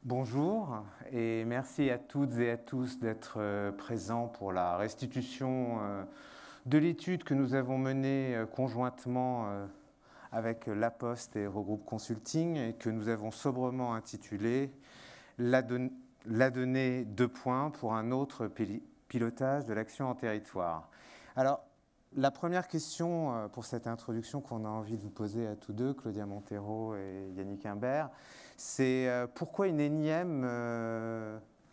Bonjour et merci à toutes et à tous d'être présents pour la restitution de l'étude que nous avons menée conjointement avec La Poste et Eurogroupe Consulting et que nous avons sobrement intitulée la donnée 2 points pour un autre pilotage de l'action en territoire. Alors, la première question pour cette introduction qu'on a envie de vous poser à tous deux, Claudia Montero et Yannick Imbert, c'est pourquoi une énième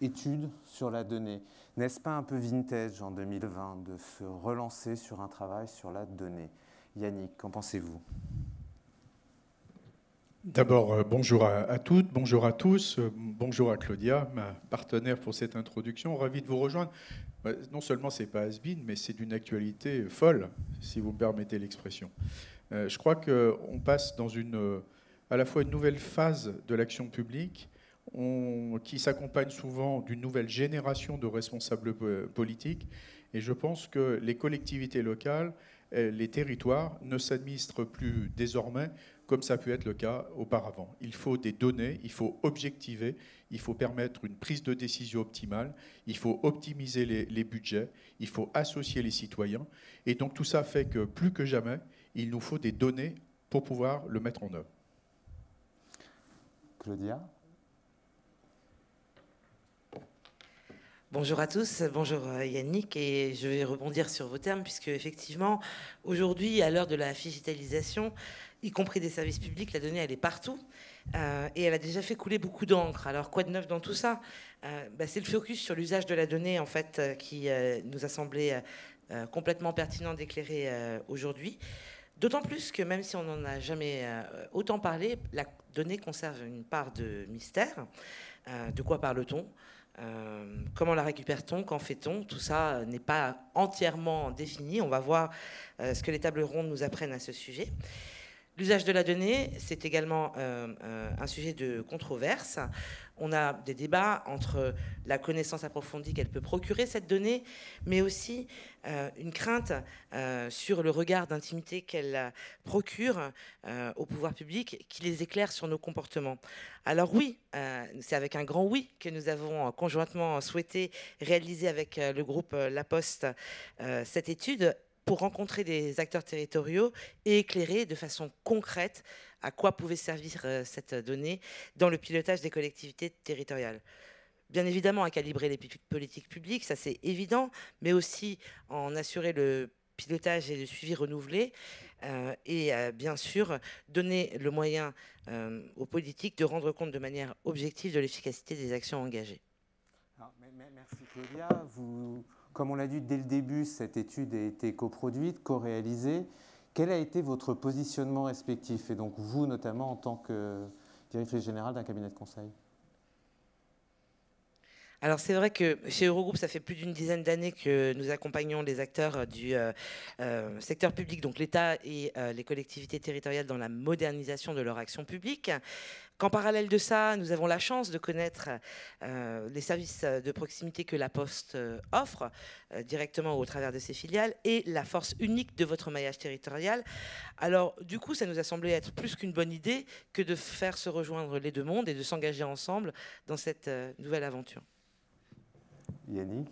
étude sur la donnée? N'est-ce pas un peu vintage en 2020 de se relancer sur un travail sur la donnée? Yannick, qu'en pensez-vous? D'abord, bonjour à toutes, bonjour à tous, bonjour à Claudia, ma partenaire pour cette introduction. Ravi de vous rejoindre. Non seulement c'est pas has-been, mais c'est d'une actualité folle, si vous me permettez l'expression. Je crois qu'on passe dans à la fois une nouvelle phase de l'action publique qui s'accompagne souvent d'une nouvelle génération de responsables politiques. Et je pense que les collectivités locales, les territoires ne s'administrent plus désormais comme ça a pu être le cas auparavant. Il faut des données, il faut objectiver, il faut permettre une prise de décision optimale, il faut optimiser les budgets, il faut associer les citoyens. Et donc tout ça fait que plus que jamais, il nous faut des données pour pouvoir le mettre en œuvre. Claudia? Bonjour à tous, bonjour Yannick, et je vais rebondir sur vos termes, puisque effectivement, aujourd'hui, à l'heure de la digitalisation, y compris des services publics, la donnée, elle est partout, et elle a déjà fait couler beaucoup d'encre. Alors, quoi de neuf dans tout ça? C'est le focus sur l'usage de la donnée, en fait, qui nous a semblé complètement pertinent d'éclairer aujourd'hui. D'autant plus que même si on n'en a jamais autant parlé, la donnée conserve une part de mystère. De quoi parle-t-on? Comment la récupère-t-on? Qu'en fait-on? Tout ça n'est pas entièrement défini. On va voir ce que les tables rondes nous apprennent à ce sujet. L'usage de la donnée, c'est également un sujet de controverse. On a des débats entre la connaissance approfondie qu'elle peut procurer, cette donnée, mais aussi une crainte sur le regard d'intimité qu'elle procure au pouvoir public, qui les éclaire sur nos comportements. Alors oui, c'est avec un grand oui que nous avons conjointement souhaité réaliser avec le groupe La Poste cette étude, pour rencontrer des acteurs territoriaux et éclairer de façon concrète à quoi pouvait servir cette donnée dans le pilotage des collectivités territoriales. Bien évidemment, à calibrer les politiques publiques, ça c'est évident, mais aussi en assurer le pilotage et le suivi renouvelé, et bien sûr donner le moyen aux politiques de rendre compte de manière objective de l'efficacité des actions engagées. Alors, merci Claudia. Comme on l'a dit dès le début, cette étude a été coproduite, co-réalisée. Quel a été votre positionnement respectif, et donc vous notamment en tant que directrice générale d'un cabinet de conseil? Alors c'est vrai que chez Eurogroupe, ça fait plus d'une dizaine d'années que nous accompagnons les acteurs du secteur public, donc l'État et les collectivités territoriales, dans la modernisation de leur action publique. Qu'en parallèle de ça, nous avons la chance de connaître les services de proximité que la Poste offre directement au travers de ses filiales et la force unique de votre maillage territorial. Alors du coup, ça nous a semblé être plus qu'une bonne idée que de faire se rejoindre les deux mondes et de s'engager ensemble dans cette nouvelle aventure. Yannick,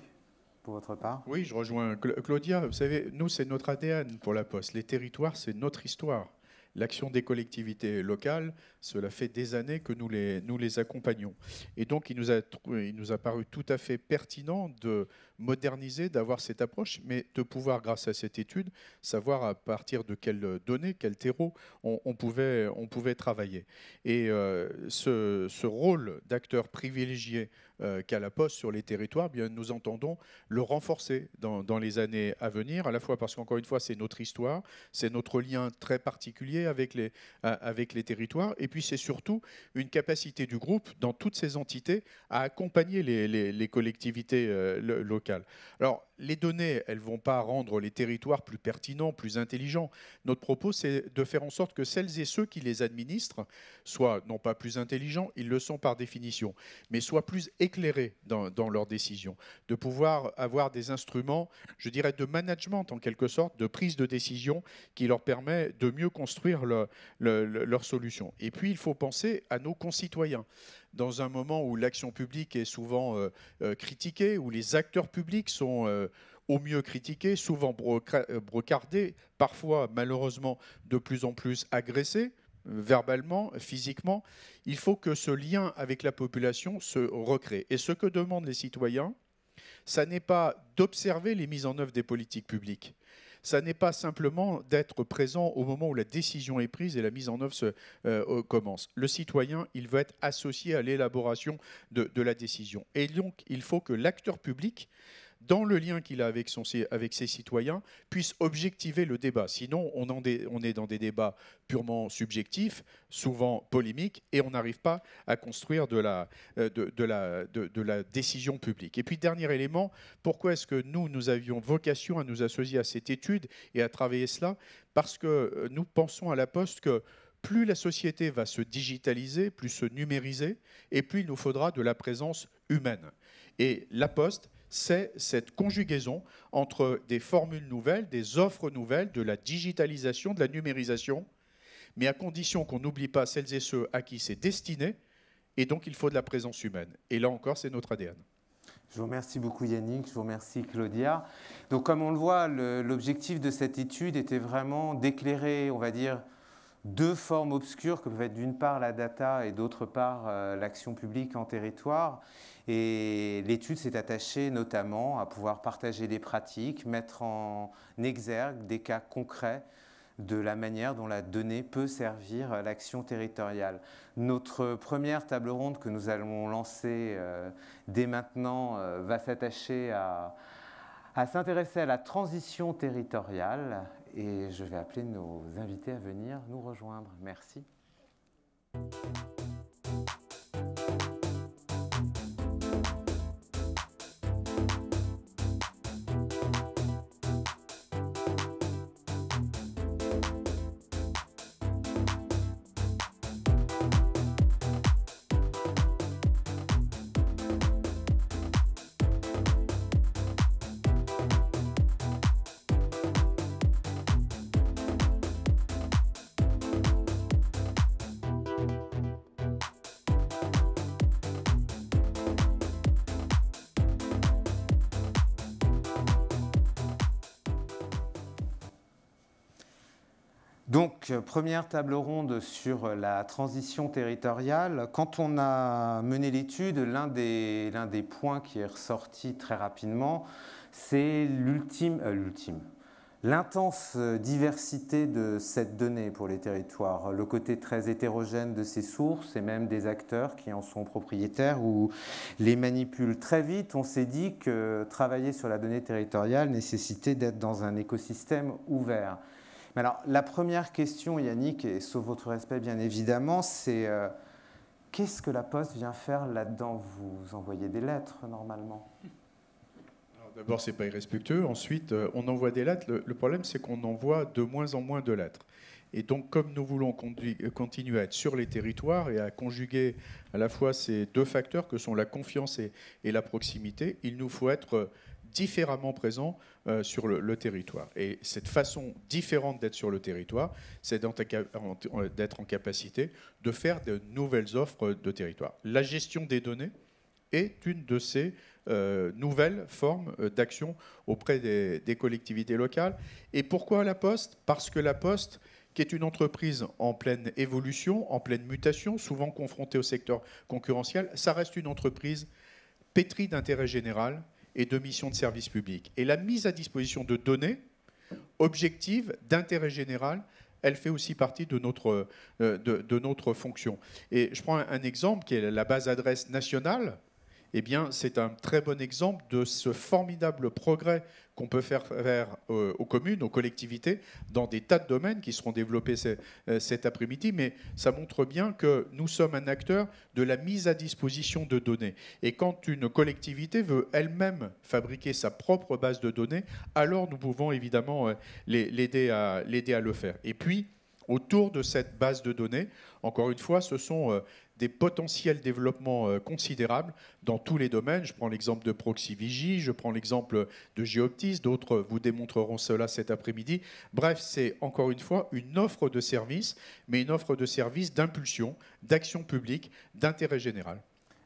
pour votre part? Oui, je rejoins Claudia. Vous savez, nous, c'est notre ADN pour la Poste. Les territoires, c'est notre histoire. L'action des collectivités locales, cela fait des années que nous les accompagnons. Et donc, il nous a paru tout à fait pertinent de moderniser, d'avoir cette approche, mais de pouvoir, grâce à cette étude, savoir à partir de quelles données, quel terreau on pouvait travailler. Et ce rôle d'acteur privilégié qu'a la Poste sur les territoires, bien, nous entendons le renforcer dans les années à venir, à la fois parce qu'encore une fois, c'est notre histoire, c'est notre lien très particulier avec les territoires, et puis c'est surtout une capacité du groupe, dans toutes ces entités, à accompagner les collectivités locales. Alors, les données, elles ne vont pas rendre les territoires plus pertinents, plus intelligents. Notre propos, c'est de faire en sorte que celles et ceux qui les administrent soient non pas plus intelligents, ils le sont par définition, mais soient plus éclairés dans leurs décisions, de pouvoir avoir des instruments, je dirais, de management en quelque sorte, de prise de décision qui leur permet de mieux construire leurs solutions. Et puis, il faut penser à nos concitoyens. dans un moment où l'action publique est souvent critiquée, où les acteurs publics sont au mieux critiqués, souvent brocardés, parfois malheureusement de plus en plus agressés, verbalement, physiquement. Il faut que ce lien avec la population se recrée. Et ce que demandent les citoyens, ça n'est pas d'observer les mises en œuvre des politiques publiques. Ça n'est pas simplement d'être présent au moment où la décision est prise et la mise en œuvre commence. Le citoyen, il veut être associé à l'élaboration de la décision. Et donc, il faut que l'acteur public, dans le lien qu'il a avec ses citoyens, puisse objectiver le débat. Sinon, on est dans des débats purement subjectifs, souvent polémiques, et on n'arrive pas à construire de la décision publique. Et puis, dernier élément, pourquoi est-ce que nous avions vocation à nous associer à cette étude et à travailler cela? Parce que nous pensons à la Poste que plus la société va se digitaliser, plus se numériser, et plus il nous faudra de la présence humaine. Et la Poste, c'est cette conjugaison entre des formules nouvelles, des offres nouvelles, de la digitalisation, de la numérisation, mais à condition qu'on n'oublie pas celles et ceux à qui c'est destiné, et donc il faut de la présence humaine. Et là encore, c'est notre ADN. Je vous remercie beaucoup Yannick, je vous remercie Claudia. Donc comme on le voit, l'objectif de cette étude était vraiment d'éclairer, on va dire, deux formes obscures que peuvent être d'une part la data et d'autre part l'action publique en territoire. Et l'étude s'est attachée notamment à pouvoir partager des pratiques, mettre en exergue des cas concrets de la manière dont la donnée peut servir l'action territoriale. Notre première table ronde que nous allons lancer dès maintenant va s'attacher à s'intéresser à la transition territoriale et je vais appeler nos invités à venir nous rejoindre. Merci. Donc, première table ronde sur la transition territoriale. Quand on a mené l'étude, l'un des points qui est ressorti très rapidement, c'est l'intense diversité de cette donnée pour les territoires, le côté très hétérogène de ces sources et même des acteurs qui en sont propriétaires ou les manipulent. Très vite, on s'est dit que travailler sur la donnée territoriale nécessitait d'être dans un écosystème ouvert. Mais alors, la première question, Yannick, et sauf votre respect bien évidemment, c'est qu'est-ce que la Poste vient faire là-dedans? Vous envoyez des lettres normalement? D'abord, ce n'est pas irrespectueux. Ensuite, on envoie des lettres. Le problème, c'est qu'on envoie de moins en moins de lettres. Et donc, comme nous voulons continuer à être sur les territoires et à conjuguer à la fois ces deux facteurs que sont la confiance et la proximité, il nous faut être différemment présent sur le territoire. Et cette façon différente d'être sur le territoire, c'est d'être en capacité de faire de nouvelles offres de territoire. La gestion des données est une de ces nouvelles formes d'action auprès des collectivités locales. Et pourquoi la Poste? Parce que la Poste, qui est une entreprise en pleine évolution, en pleine mutation, souvent confrontée au secteur concurrentiel, ça reste une entreprise pétrie d'intérêt général et de mission de service public. Et la mise à disposition de données objectives, d'intérêt général, elle fait aussi partie de notre fonction. Et je prends un exemple qui est la base adresse nationale. Eh bien, c'est un très bon exemple de ce formidable progrès qu'on peut faire aux communes, aux collectivités, dans des tas de domaines qui seront développés cet après-midi. Mais ça montre bien que nous sommes un acteur de la mise à disposition de données. Et quand une collectivité veut elle-même fabriquer sa propre base de données, alors nous pouvons évidemment l'aider à le faire. Et puis, autour de cette base de données. Encore une fois, ce sont des potentiels développements considérables dans tous les domaines. Je prends l'exemple de ProxyVigi, je prends l'exemple de Geoptis, d'autres vous démontreront cela cet après-midi. Bref, c'est encore une fois une offre de service, mais une offre de service d'impulsion, d'action publique, d'intérêt général.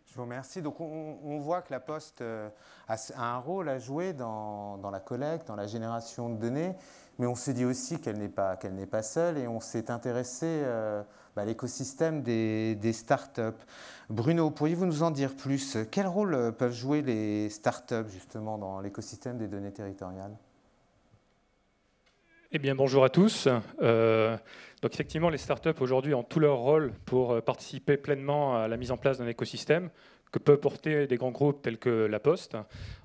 Je vous remercie. Donc on voit que la Poste a un rôle à jouer dans la collecte, dans la génération de données, mais on se dit aussi qu'elle n'est pas seule, et on s'est intéressé à l'écosystème des startups. Bruno, pourriez-vous nous en dire plus? Quel rôle peuvent jouer les startups justement dans l'écosystème des données territoriales? Eh bien, bonjour à tous. Donc effectivement, les startups aujourd'hui ont tout leur rôle pour participer pleinement à la mise en place d'un écosystème que peuvent porter des grands groupes tels que La Poste.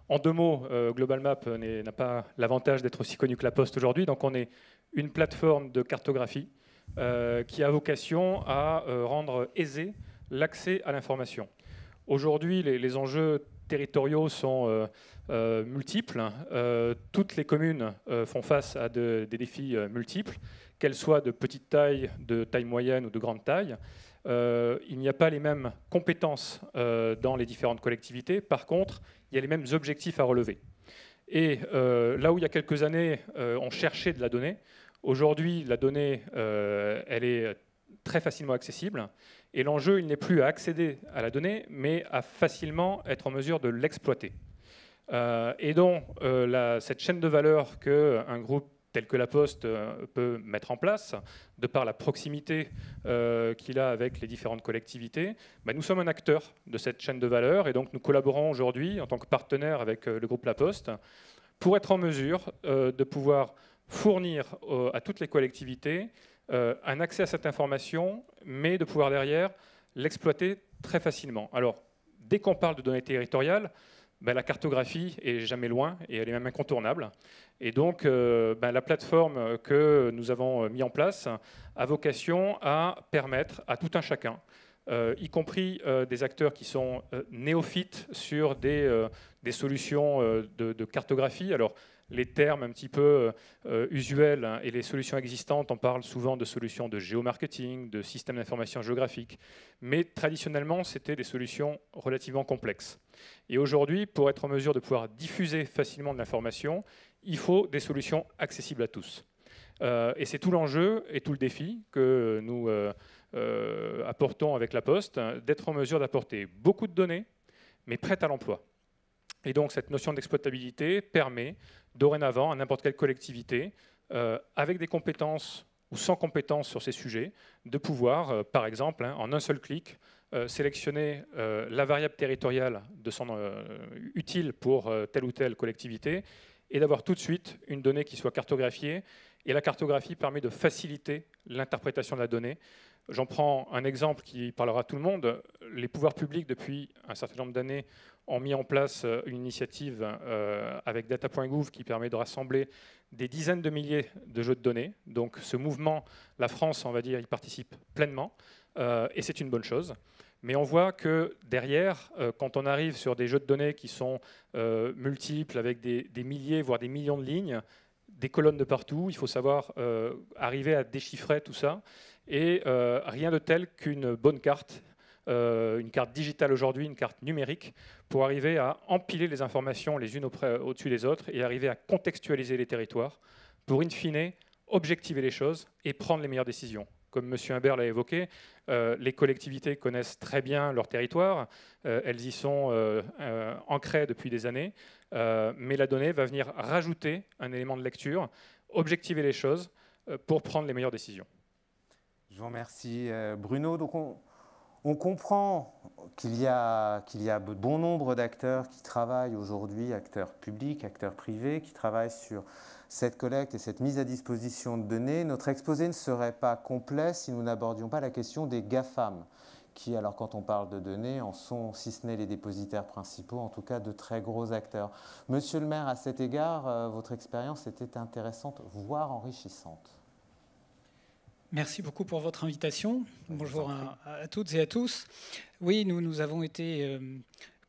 En 2 mots, GlobalMap n'a pas l'avantage d'être aussi connu que La Poste aujourd'hui. Donc on est une plateforme de cartographie qui a vocation à rendre aisé l'accès à l'information. Aujourd'hui, les enjeux territoriaux sont multiples. Toutes les communes font face à des défis multiples, qu'elles soient de petite taille, de taille moyenne ou de grande taille. Il n'y a pas les mêmes compétences dans les différentes collectivités. Par contre, il y a les mêmes objectifs à relever. Et là où il y a quelques années, on cherchait de la donnée, aujourd'hui, la donnée, elle est très facilement accessible. Et l'enjeu, il n'est plus à accéder à la donnée, mais à facilement être en mesure de l'exploiter. Et donc, cette chaîne de valeur qu'un groupe tel que La Poste peut mettre en place, de par la proximité qu'il a avec les différentes collectivités, nous sommes un acteur de cette chaîne de valeur, et donc nous collaborons aujourd'hui en tant que partenaire avec le groupe La Poste pour être en mesure de pouvoir fournir à toutes les collectivités un accès à cette information, mais de pouvoir derrière l'exploiter très facilement. Alors, dès qu'on parle de données territoriales, la cartographie est jamais loin et elle est même incontournable. Et donc, la plateforme que nous avons mis en place a vocation à permettre à tout un chacun, y compris des acteurs qui sont néophytes sur des solutions de cartographie. Alors, les termes un petit peu usuels et les solutions existantes, on parle souvent de solutions de géomarketing, de systèmes d'information géographique, mais traditionnellement, c'était des solutions relativement complexes. Et aujourd'hui, pour être en mesure de pouvoir diffuser facilement de l'information, il faut des solutions accessibles à tous. Et c'est tout l'enjeu et tout le défi que nous apportons avec La Poste, d'être en mesure d'apporter beaucoup de données, mais prêtes à l'emploi. Et donc cette notion d'exploitabilité permet dorénavant à n'importe quelle collectivité, avec des compétences ou sans compétences sur ces sujets, de pouvoir, par exemple, en un seul clic, sélectionner la variable territoriale utile pour telle ou telle collectivité, et d'avoir tout de suite une donnée qui soit cartographiée. Et la cartographie permet de faciliter l'interprétation de la donnée. J'en prends un exemple qui parlera à tout le monde. Les pouvoirs publics, depuis un certain nombre d'années, ont mis en place une initiative avec data.gouv qui permet de rassembler des dizaines de milliers de jeux de données. Donc ce mouvement, la France, on va dire, y participe pleinement, et c'est une bonne chose. Mais on voit que derrière, quand on arrive sur des jeux de données qui sont multiples, avec des milliers, voire des millions de lignes, des colonnes de partout, il faut savoir arriver à déchiffrer tout ça. Et rien de tel qu'une bonne carte, une carte digitale aujourd'hui, une carte numérique, pour arriver à empiler les informations les unes au-dessus des autres et arriver à contextualiser les territoires pour, in fine, objectiver les choses et prendre les meilleures décisions. Comme M. Imbert l'a évoqué, les collectivités connaissent très bien leur territoire, elles y sont ancrées depuis des années, mais la donnée va venir rajouter un élément de lecture, objectiver les choses pour prendre les meilleures décisions. Je vous remercie, Bruno. Donc on comprend qu'il y a bon nombre d'acteurs qui travaillent aujourd'hui, acteurs publics, acteurs privés, qui travaillent sur cette collecte et cette mise à disposition de données. Notre exposé ne serait pas complet si nous n'abordions pas la question des GAFAM, qui, alors quand on parle de données, en sont, si ce n'est les dépositaires principaux, en tout cas de très gros acteurs. Monsieur le maire, à cet égard, votre expérience était intéressante, voire enrichissante. Merci beaucoup pour votre invitation. Bonjour à toutes et à tous. Oui, nous avons été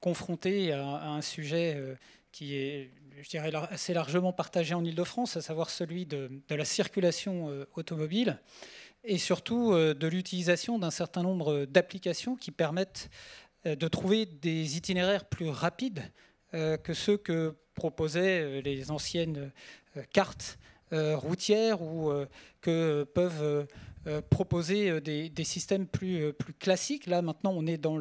confrontés à un sujet qui est, je dirais, assez largement partagé en Île-de-France, à savoir celui de la circulation automobile. et surtout de l'utilisation d'un certain nombre d'applications qui permettent de trouver des itinéraires plus rapides que ceux que proposaient les anciennes cartes routières ou que peuvent proposer des systèmes plus classiques. Là, maintenant, on est dans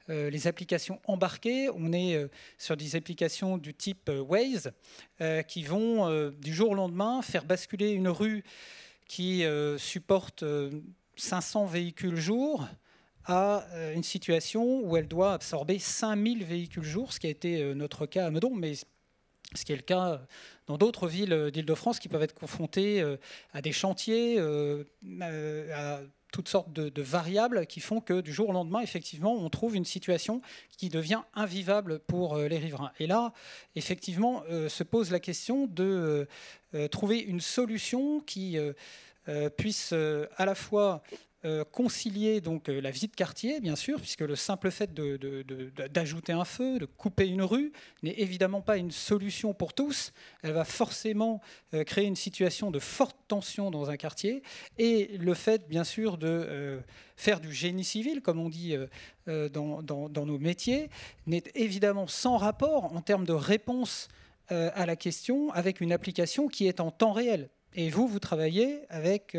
les applications embarquées. On est sur des applications du type Waze qui vont, du jour au lendemain, faire basculer une rue qui supporte 500 véhicules jour à une situation où elle doit absorber 5000 véhicules jour, ce qui a été notre cas à Meudon, mais ce qui est le cas dans d'autres villes d'Île-de-France qui peuvent être confrontées à des chantiers, à toutes sortes de variables qui font que du jour au lendemain, effectivement, on trouve une situation qui devient invivable pour les riverains. Et là, effectivement, se pose la question de trouver une solution qui puisse à la fois concilier donc la vie de quartier, bien sûr, puisque le simple fait d'ajouter un feu, de couper une rue, n'est évidemment pas une solution pour tous. Elle va forcément créer une situation de forte tension dans un quartier. Et le fait, bien sûr, de faire du génie civil, comme on dit dans nos métiers, n'est évidemment sans rapport en termes de réponse à la question avec une application qui est en temps réel. Et vous travaillez avec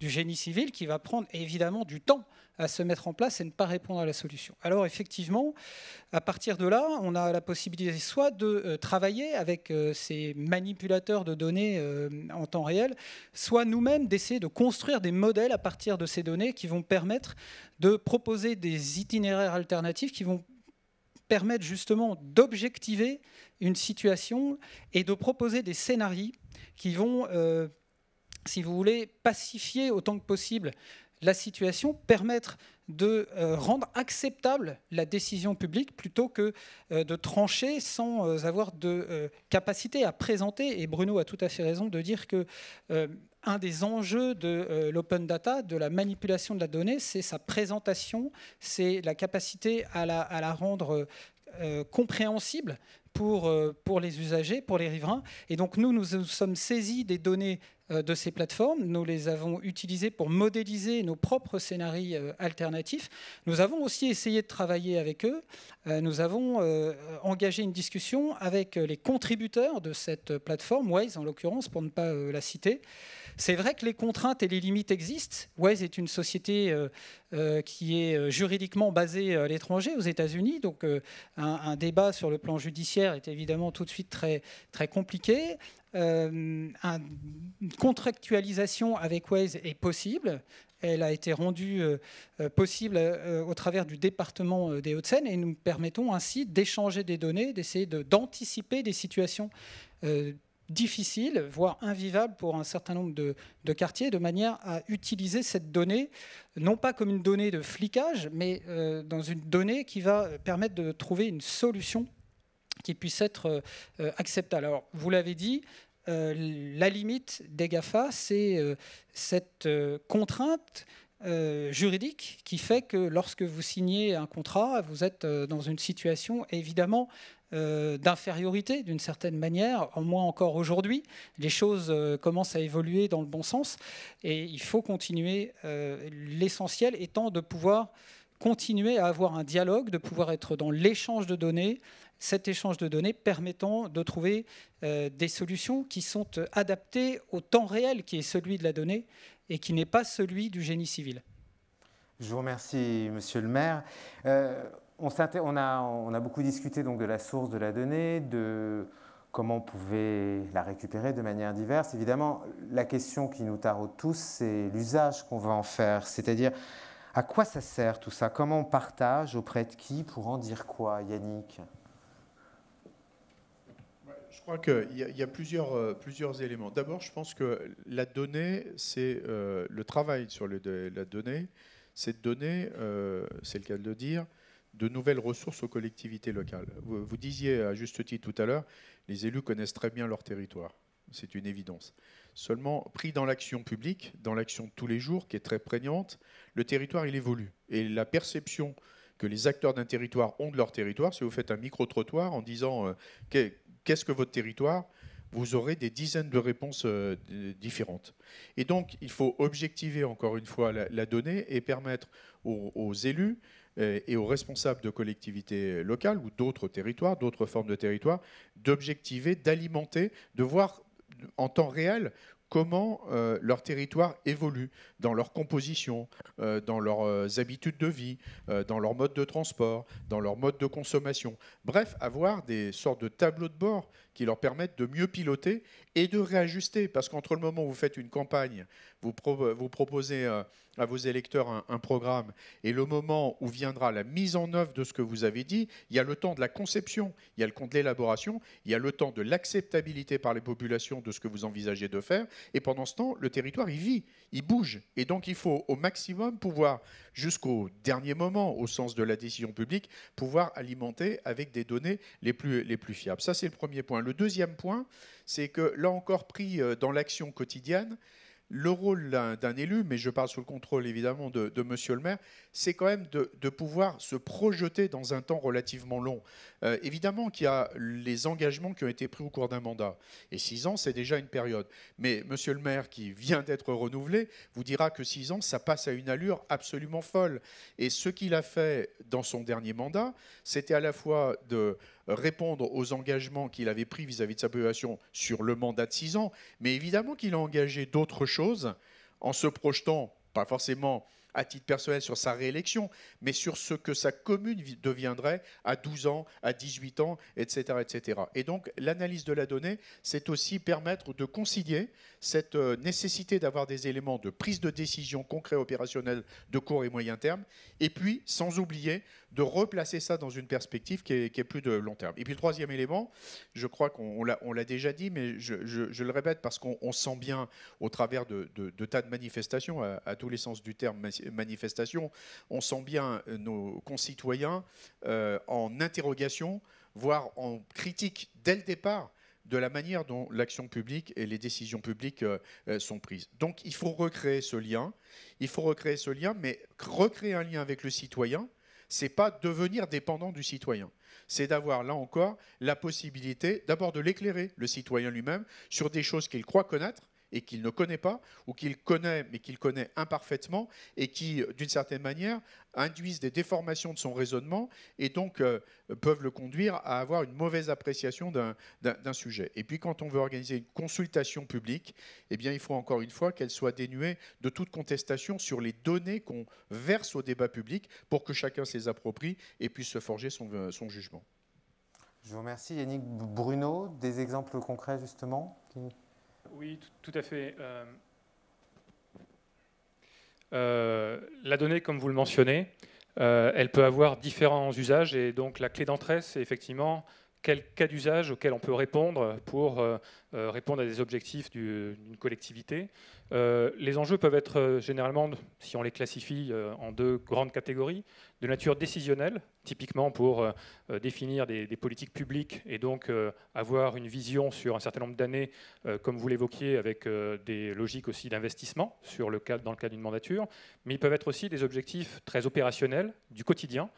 du génie civil qui va prendre évidemment du temps à se mettre en place et ne pas répondre à la solution. Alors effectivement, à partir de là, on a la possibilité soit de travailler avec ces manipulateurs de données en temps réel, soit nous-mêmes d'essayer de construire des modèles à partir de ces données qui vont permettre de proposer des itinéraires alternatifs qui vont permettre justement d'objectiver une situation et de proposer des scénarios qui vont, si vous voulez, pacifier autant que possible la situation, permettre de rendre acceptable la décision publique plutôt que de trancher sans avoir de capacité à présenter. Et Bruno a tout à fait raison de dire que un des enjeux de l'open data, de la manipulation de la donnée, c'est sa présentation, c'est la capacité à la rendre compréhensible pour les usagers, pour les riverains. Et donc nous sommes saisis des données de ces plateformes. Nous les avons utilisées pour modéliser nos propres scénarios alternatifs. Nous avons aussi essayé de travailler avec eux. Nous avons engagé une discussion avec les contributeurs de cette plateforme, Waze en l'occurrence, pour ne pas la citer. C'est vrai que les contraintes et les limites existent. Waze est une société qui est juridiquement basée à l'étranger, aux États-Unis. Donc un débat sur le plan judiciaire est évidemment tout de suite très, très compliqué. Une contractualisation avec Waze est possible. Elle a été rendue possible au travers du département des Hauts-de-Seine et nous permettons ainsi d'échanger des données, d'essayer d'anticiper des situations difficiles, voire invivables pour un certain nombre de quartiers, de manière à utiliser cette donnée, non pas comme une donnée de flicage, mais dans une donnée qui va permettre de trouver une solution qui puisse être acceptable. Alors, vous l'avez dit, la limite des GAFA, c'est cette contrainte juridique qui fait que lorsque vous signez un contrat, vous êtes dans une situation évidemment d'infériorité d'une certaine manière, au moins encore aujourd'hui. Les choses commencent à évoluer dans le bon sens et il faut continuer. L'essentiel étant de pouvoir continuer à avoir un dialogue, de pouvoir être dans l'échange de données, cet échange de données permettant de trouver des solutions qui sont adaptées au temps réel qui est celui de la donnée et qui n'est pas celui du génie civil. Je vous remercie, Monsieur le maire. On a beaucoup discuté donc, de la source de la donnée, de comment on pouvait la récupérer de manière diverse. Évidemment, la question qui nous taraude tous, c'est l'usage qu'on va en faire, c'est-à-dire à quoi ça sert tout ça, comment on partage, auprès de qui, pour en dire quoi, Yannick ? Je crois qu'il y a plusieurs éléments. D'abord, je pense que la donnée, c'est le travail sur la donnée, c'est de donner, c'est le cas de le dire, de nouvelles ressources aux collectivités locales. Vous disiez à juste titre tout à l'heure, les élus connaissent très bien leur territoire. C'est une évidence. Seulement, pris dans l'action publique, dans l'action de tous les jours, qui est très prégnante, le territoire, il évolue. Et la perception que les acteurs d'un territoire ont de leur territoire, si vous faites un micro-trottoir en disant qu'est-ce que votre territoire, vous aurez des dizaines de réponses différentes. Et donc, il faut objectiver encore une fois la donnée et permettre aux élus et aux responsables de collectivités locales ou d'autres territoires, d'autres formes de territoires, d'objectiver, d'alimenter, de voir en temps réel comment leur territoire évolue dans leur composition, dans leurs habitudes de vie, dans leur mode de transport, dans leur mode de consommation. Bref, avoir des sortes de tableaux de bord qui leur permettent de mieux piloter et de réajuster. Parce qu'entre le moment où vous faites une campagne, vous proposez à vos électeurs un programme, et le moment où viendra la mise en œuvre de ce que vous avez dit, il y a le temps de la conception, il y a le temps de l'élaboration, il y a le temps de l'acceptabilité par les populations de ce que vous envisagez de faire, et pendant ce temps, le territoire, il vit, il bouge. Et donc, il faut au maximum pouvoir, jusqu'au dernier moment, au sens de la décision publique, pouvoir alimenter avec des données les plus fiables. Ça, c'est le premier point. Le deuxième point, c'est que, là encore, pris dans l'action quotidienne, le rôle d'un élu, mais je parle sous le contrôle évidemment de monsieur le maire, c'est quand même de pouvoir se projeter dans un temps relativement long. Évidemment qu'il y a les engagements qui ont été pris au cours d'un mandat. Et 6 ans, c'est déjà une période. Mais monsieur le maire, qui vient d'être renouvelé, vous dira que 6 ans, ça passe à une allure absolument folle. Et ce qu'il a fait dans son dernier mandat, c'était à la fois de répondre aux engagements qu'il avait pris vis-à-vis de sa population sur le mandat de 6 ans, mais évidemment qu'il a engagé d'autres choses en se projetant, pas forcément à titre personnel sur sa réélection, mais sur ce que sa commune deviendrait à 12 ans, à 18 ans, etc. etc. Et donc, l'analyse de la donnée, c'est aussi permettre de concilier cette nécessité d'avoir des éléments de prise de décision concrets opérationnels de court et moyen terme, et puis, sans oublier, de replacer ça dans une perspective qui est plus de long terme. Et puis, le troisième élément, je crois qu'on l'a déjà dit, mais je le répète parce qu'on sent bien, au travers de tas de manifestations, à tous les sens du terme, manifestation, on sent bien nos concitoyens en interrogation, voire en critique dès le départ de la manière dont l'action publique et les décisions publiques sont prises. Donc il faut recréer ce lien, mais recréer un lien avec le citoyen, c'est pas devenir dépendant du citoyen. C'est d'avoir, là encore, la possibilité d'abord de l'éclairer, le citoyen lui-même, sur des choses qu'il croit connaître, et qu'il ne connaît pas, ou qu'il connaît, mais qu'il connaît imparfaitement, et qui, d'une certaine manière, induisent des déformations de son raisonnement, et donc peuvent le conduire à avoir une mauvaise appréciation d'un sujet. Et puis, quand on veut organiser une consultation publique, eh bien, il faut encore une fois qu'elle soit dénuée de toute contestation sur les données qu'on verse au débat public, pour que chacun se les approprie et puisse se forger son jugement. Je vous remercie. Yannick. Bruno, des exemples concrets, justement Oui, tout à fait. La donnée, comme vous le mentionnez, elle peut avoir différents usages, et donc la clé d'entrée, c'est effectivement quel cas d'usage auquel on peut répondre pour répondre à des objectifs d'une collectivité. Les enjeux peuvent être généralement, si on les classifie en 2 grandes catégories, de nature décisionnelle, typiquement pour définir des politiques publiques et donc avoir une vision sur un certain nombre d'années, comme vous l'évoquiez, avec des logiques aussi d'investissement dans le cadre d'une mandature, mais ils peuvent être aussi des objectifs très opérationnels du quotidien.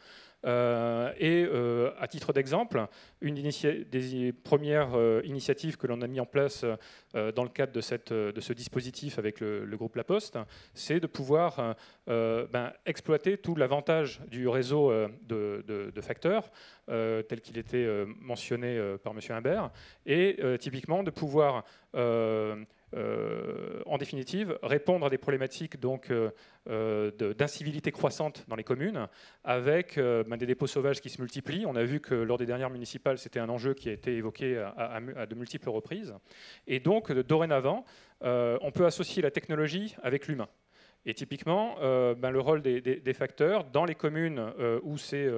À titre d'exemple, une des premières initiatives que l'on a mis en place dans le cadre de ce dispositif avec le groupe La Poste, c'est de pouvoir exploiter tout l'avantage du réseau de facteurs, tel qu'il était mentionné par M. Imbert, et typiquement de pouvoir en définitive, répondre à des problématiques d'incivilité croissante dans les communes, avec des dépôts sauvages qui se multiplient. On a vu que lors des dernières municipales, c'était un enjeu qui a été évoqué à de multiples reprises. Et donc, dorénavant, on peut associer la technologie avec l'humain. Et typiquement, le rôle des facteurs, dans les communes où c'est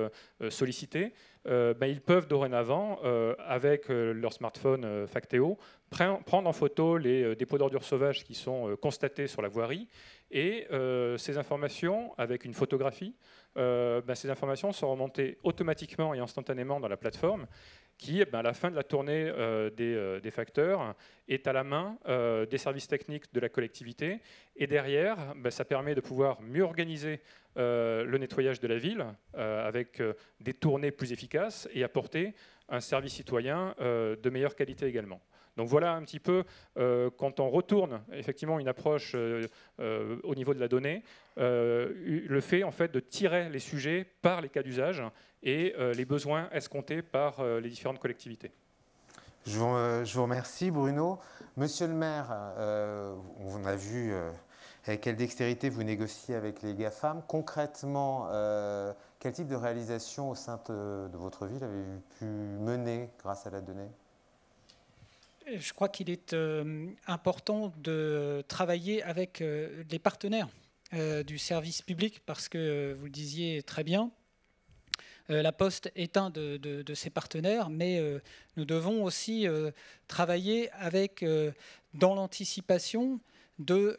sollicité, ils peuvent dorénavant, avec leur smartphone Factéo, prendre en photo les dépôts d'ordures sauvages qui sont constatés sur la voirie, et ces informations, avec une photographie, ces informations sont remontées automatiquement et instantanément dans la plateforme, qui, à la fin de la tournée des facteurs, est à la main des services techniques de la collectivité. Et derrière, ça permet de pouvoir mieux organiser le nettoyage de la ville, avec des tournées plus efficaces, et apporter un service citoyen de meilleure qualité également. Donc voilà un petit peu, quand on retourne effectivement une approche au niveau de la donnée, le fait en fait de tirer les sujets par les cas d'usage et les besoins escomptés par les différentes collectivités. Je vous remercie, Bruno. Monsieur le maire, on a vu avec quelle dextérité vous négociez avec les GAFAM. Concrètement, quel type de réalisation au sein de votre ville avez-vous pu mener grâce à la donnée ? Je crois qu'il est important de travailler avec les partenaires du service public parce que, vous le disiez très bien, la Poste est un de ces partenaires, mais nous devons aussi travailler avec, dans l'anticipation de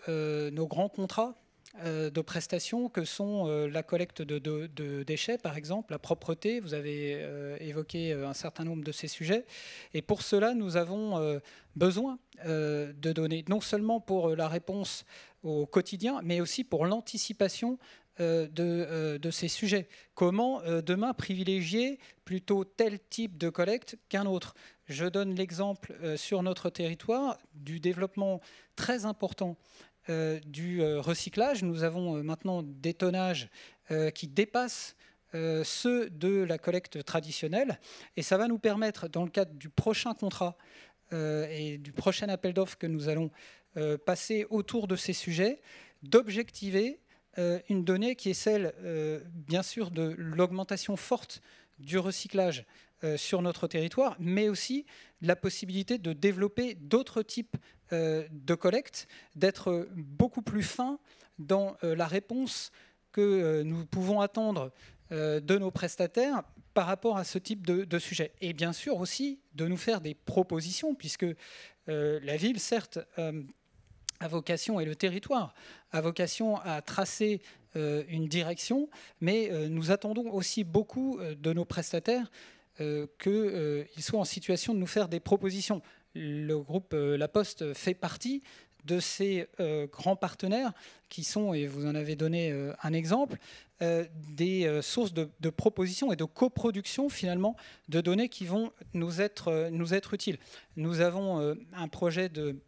nos grands contrats de prestations que sont la collecte de déchets, par exemple, la propreté. Vous avez évoqué un certain nombre de ces sujets. Et pour cela, nous avons besoin de données, non seulement pour la réponse au quotidien, mais aussi pour l'anticipation de ces sujets. Comment demain privilégier plutôt tel type de collecte qu'un autre? Je donne l'exemple sur notre territoire du développement très important du recyclage. Nous avons maintenant des tonnages qui dépassent ceux de la collecte traditionnelle, et ça va nous permettre, dans le cadre du prochain contrat et du prochain appel d'offres que nous allons passer autour de ces sujets, d'objectiver une donnée qui est celle, bien sûr, de l'augmentation forte du recyclage sur notre territoire, mais aussi de la possibilité de développer d'autres types de collecte, d'être beaucoup plus fin dans la réponse que nous pouvons attendre de nos prestataires par rapport à ce type de sujet. Et bien sûr aussi de nous faire des propositions, puisque la ville, certes, a vocation, et le territoire a vocation à tracer une direction, mais nous attendons aussi beaucoup de nos prestataires qu'ils soient en situation de nous faire des propositions. Le groupe La Poste fait partie de ces grands partenaires qui sont, et vous en avez donné un exemple, des sources de propositions et de coproduction finalement de données qui vont nous être utiles. Nous avons un projet de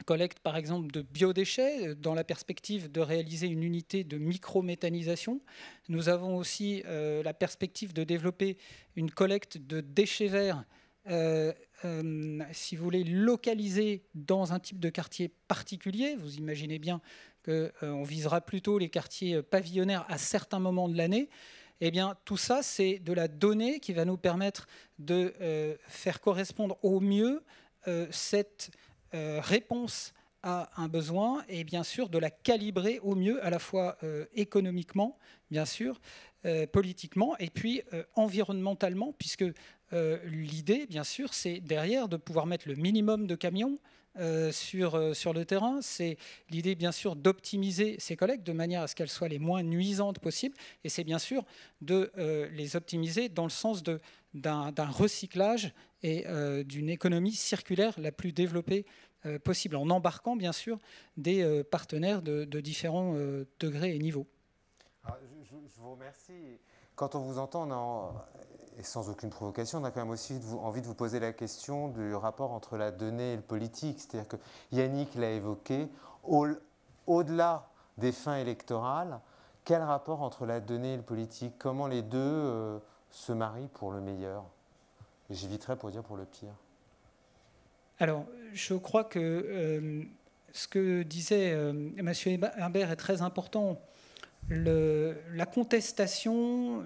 collecte par exemple de biodéchets dans la perspective de réaliser une unité de microméthanisation. Nous avons aussi la perspective de développer une collecte de déchets verts si vous voulez, localisés dans un type de quartier particulier. Vous imaginez bien qu'on visera plutôt les quartiers pavillonnaires à certains moments de l'année. Eh bien, tout ça, c'est de la donnée qui va nous permettre de faire correspondre au mieux cette réponse à un besoin et bien sûr de la calibrer au mieux, à la fois économiquement, bien sûr, politiquement et puis environnementalement, puisque l'idée, bien sûr, c'est derrière de pouvoir mettre le minimum de camions sur le terrain. C'est l'idée, bien sûr, d'optimiser ces collectes de manière à ce qu'elles soient les moins nuisantes possibles. Et c'est bien sûr de les optimiser dans le sens d'un recyclage et d'une économie circulaire la plus développée possible, en embarquant, bien sûr, des partenaires de différents degrés et niveaux. Alors, je vous remercie. Quand on vous entend, et sans aucune provocation, on a quand même aussi envie de vous poser la question du rapport entre la donnée et le politique. C'est-à-dire que Yannick l'a évoqué, au-delà des fins électorales, quel rapport entre la donnée et le politique? Comment les deux se marient pour le meilleur? Et j'éviterai pour dire pour le pire. Alors, je crois que ce que disait M. Imbert est très important. La contestation,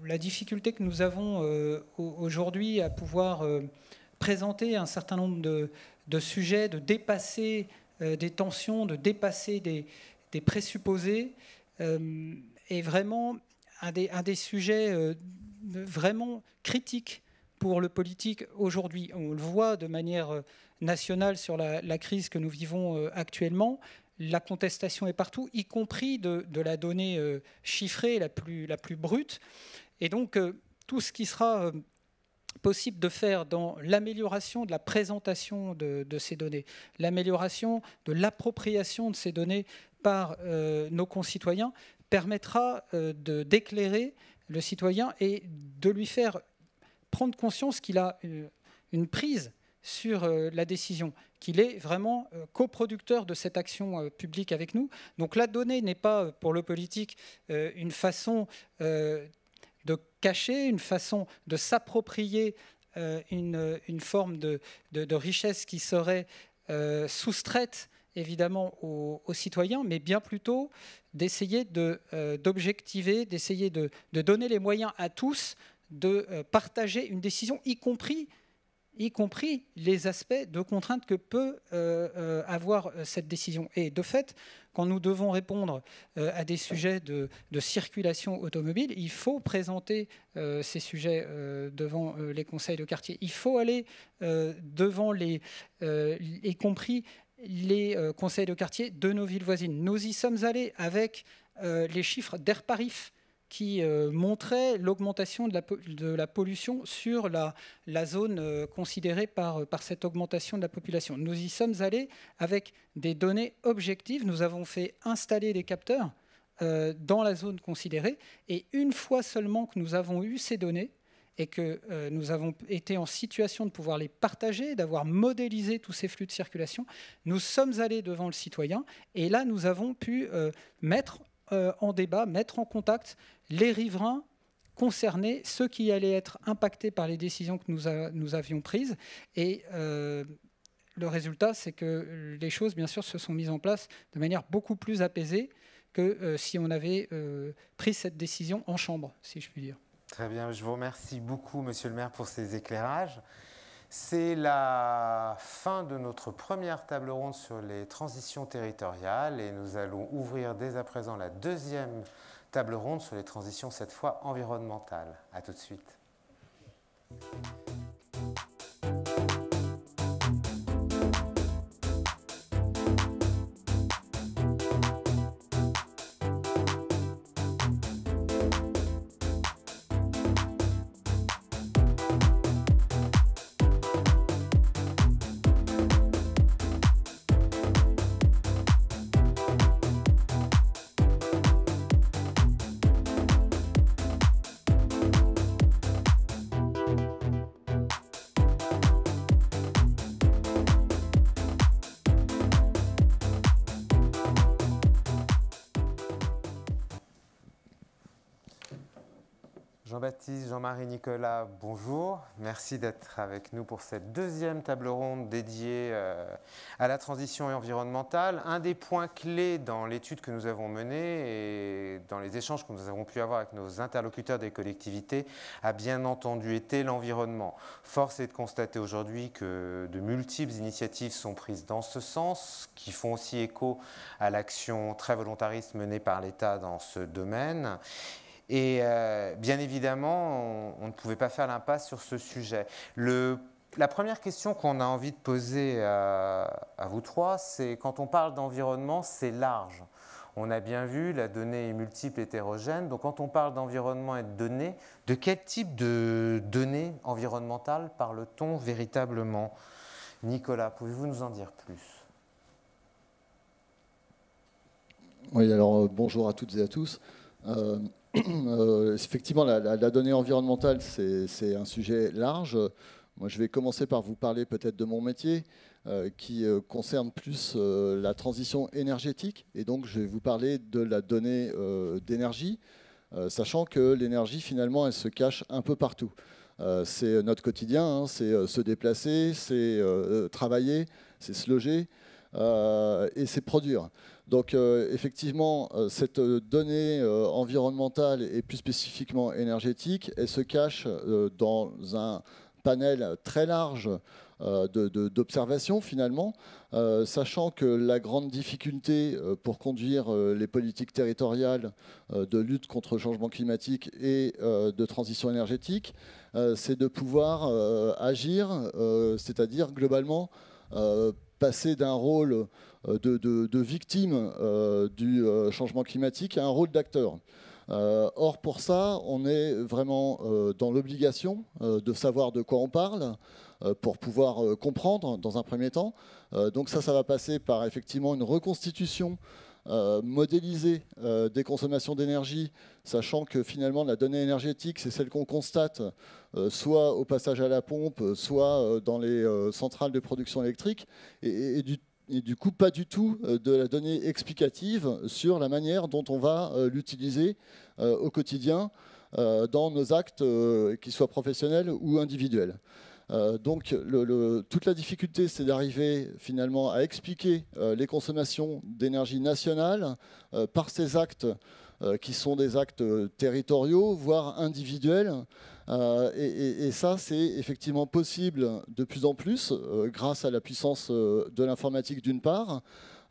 la difficulté que nous avons aujourd'hui à pouvoir présenter un certain nombre de sujets, de dépasser des tensions, de dépasser des présupposés, est vraiment un des sujets vraiment critiques pour le politique aujourd'hui. On le voit de manière nationale sur la crise que nous vivons actuellement. La contestation est partout, y compris de la donnée chiffrée la plus brute. Et donc, tout ce qui sera possible de faire dans l'amélioration de la présentation de ces données, l'amélioration de l'appropriation de ces données par nos concitoyens, permettra d'éclairer le citoyen et de lui faire prendre conscience qu'il a une prise sur la décision, qu'il est vraiment coproducteur de cette action publique avec nous. Donc la donnée n'est pas, pour le politique, une façon de cacher, une façon de s'approprier une forme de richesse qui serait soustraite évidemment aux citoyens, mais bien plutôt d'essayer d'objectiver, d'essayer de donner les moyens à tous de partager une décision, y compris les aspects de contrainte que peut avoir cette décision. Et de fait, quand nous devons répondre à des sujets de circulation automobile, il faut présenter ces sujets devant les conseils de quartier. Il faut aller devant y compris les conseils de quartier de nos villes voisines. Nous y sommes allés avec les chiffres d'Airparif qui montraient l'augmentation de la pollution sur la zone considérée par cette augmentation de la population. Nous y sommes allés avec des données objectives. Nous avons fait installer des capteurs dans la zone considérée. Et une fois seulement que nous avons eu ces données, et que nous avons été en situation de pouvoir les partager, d'avoir modélisé tous ces flux de circulation, nous sommes allés devant le citoyen, et là, nous avons pu mettre en débat, mettre en contact les riverains concernés, ceux qui allaient être impactés par les décisions que nous avions prises. Et le résultat, c'est que les choses, bien sûr, se sont mises en place de manière beaucoup plus apaisée que si on avait pris cette décision en chambre, si je puis dire. Très bien, je vous remercie beaucoup, Monsieur le maire, pour ces éclairages. C'est la fin de notre première table ronde sur les transitions territoriales et nous allons ouvrir dès à présent la deuxième table ronde sur les transitions, cette fois environnementales. À tout de suite. Jean-Baptiste, Jean-Marie, Nicolas, bonjour. Merci d'être avec nous pour cette deuxième table ronde dédiée à la transition environnementale. Un des points clés dans l'étude que nous avons menée et dans les échanges que nous avons pu avoir avec nos interlocuteurs des collectivités a bien entendu été l'environnement. Force est de constater aujourd'hui que de multiples initiatives sont prises dans ce sens, qui font aussi écho à l'action très volontariste menée par l'État dans ce domaine. Et bien évidemment, on ne pouvait pas faire l'impasse sur ce sujet. La première question qu'on a envie de poser à vous trois, c'est quand on parle d'environnement, c'est large. On a bien vu, la donnée est multiple, hétérogène. Donc quand on parle d'environnement et de données, de quel type de données environnementales parle-t-on véritablement? Nicolas, pouvez-vous nous en dire plus? Oui, alors bonjour à toutes et à tous. Effectivement, la donnée environnementale, c'est un sujet large. Moi, je vais commencer par vous parler peut-être de mon métier, qui concerne plus la transition énergétique. Et donc, je vais vous parler de la donnée d'énergie, sachant que l'énergie, finalement, elle se cache un peu partout. C'est notre quotidien, hein, c'est se déplacer, c'est travailler, c'est se loger et c'est produire. Donc effectivement, cette donnée environnementale et plus spécifiquement énergétique, elle se cache dans un panel très large d'observations finalement, sachant que la grande difficulté pour conduire les politiques territoriales de lutte contre le changement climatique et de transition énergétique, c'est de pouvoir agir, c'est-à-dire globalement passer d'un rôle de victime du changement climatique à un rôle d'acteur. Or, pour ça, on est vraiment dans l'obligation de savoir de quoi on parle pour pouvoir comprendre dans un premier temps. Donc ça va passer par effectivement une reconstitution modéliser des consommations d'énergie, sachant que finalement la donnée énergétique, c'est celle qu'on constate soit au passage à la pompe, soit dans les centrales de production électrique, et du coup pas du tout de la donnée explicative sur la manière dont on va l'utiliser au quotidien dans nos actes, qu'ils soient professionnels ou individuels. Donc toute la difficulté, c'est d'arriver finalement à expliquer les consommations d'énergie nationale par ces actes qui sont des actes territoriaux, voire individuels. Et ça, c'est effectivement possible de plus en plus grâce à la puissance de l'informatique d'une part,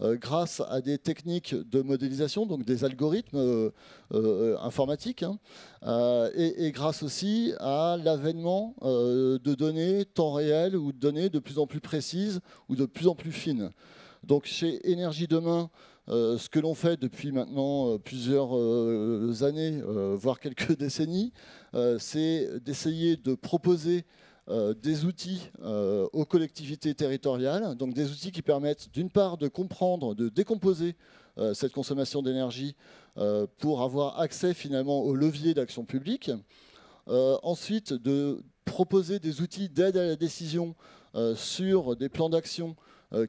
grâce à des techniques de modélisation, donc des algorithmes informatiques, et grâce aussi à l'avènement de données temps réel ou de données de plus en plus précises ou de plus en plus fines. Donc chez Énergie Demain, ce que l'on fait depuis maintenant plusieurs années, voire quelques décennies, c'est d'essayer de proposer des outils aux collectivités territoriales, donc des outils qui permettent d'une part de comprendre, de décomposer cette consommation d'énergie pour avoir accès finalement aux leviers d'action publique, ensuite de proposer des outils d'aide à la décision sur des plans d'action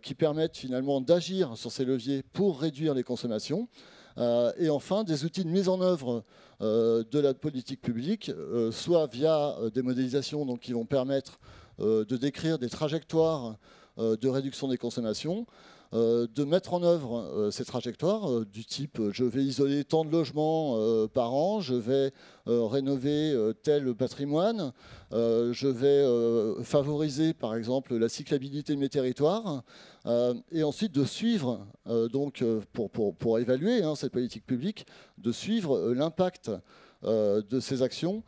qui permettent finalement d'agir sur ces leviers pour réduire les consommations, et enfin des outils de mise en œuvre de la politique publique, soit via des modélisations donc, qui vont permettre de décrire des trajectoires de réduction des consommations, de mettre en œuvre ces trajectoires du type je vais isoler tant de logements par an, je vais rénover tel patrimoine, je vais favoriser par exemple la cyclabilité de mes territoires, et ensuite de suivre, donc, pour évaluer cette politique publique, de suivre l'impact de ces actions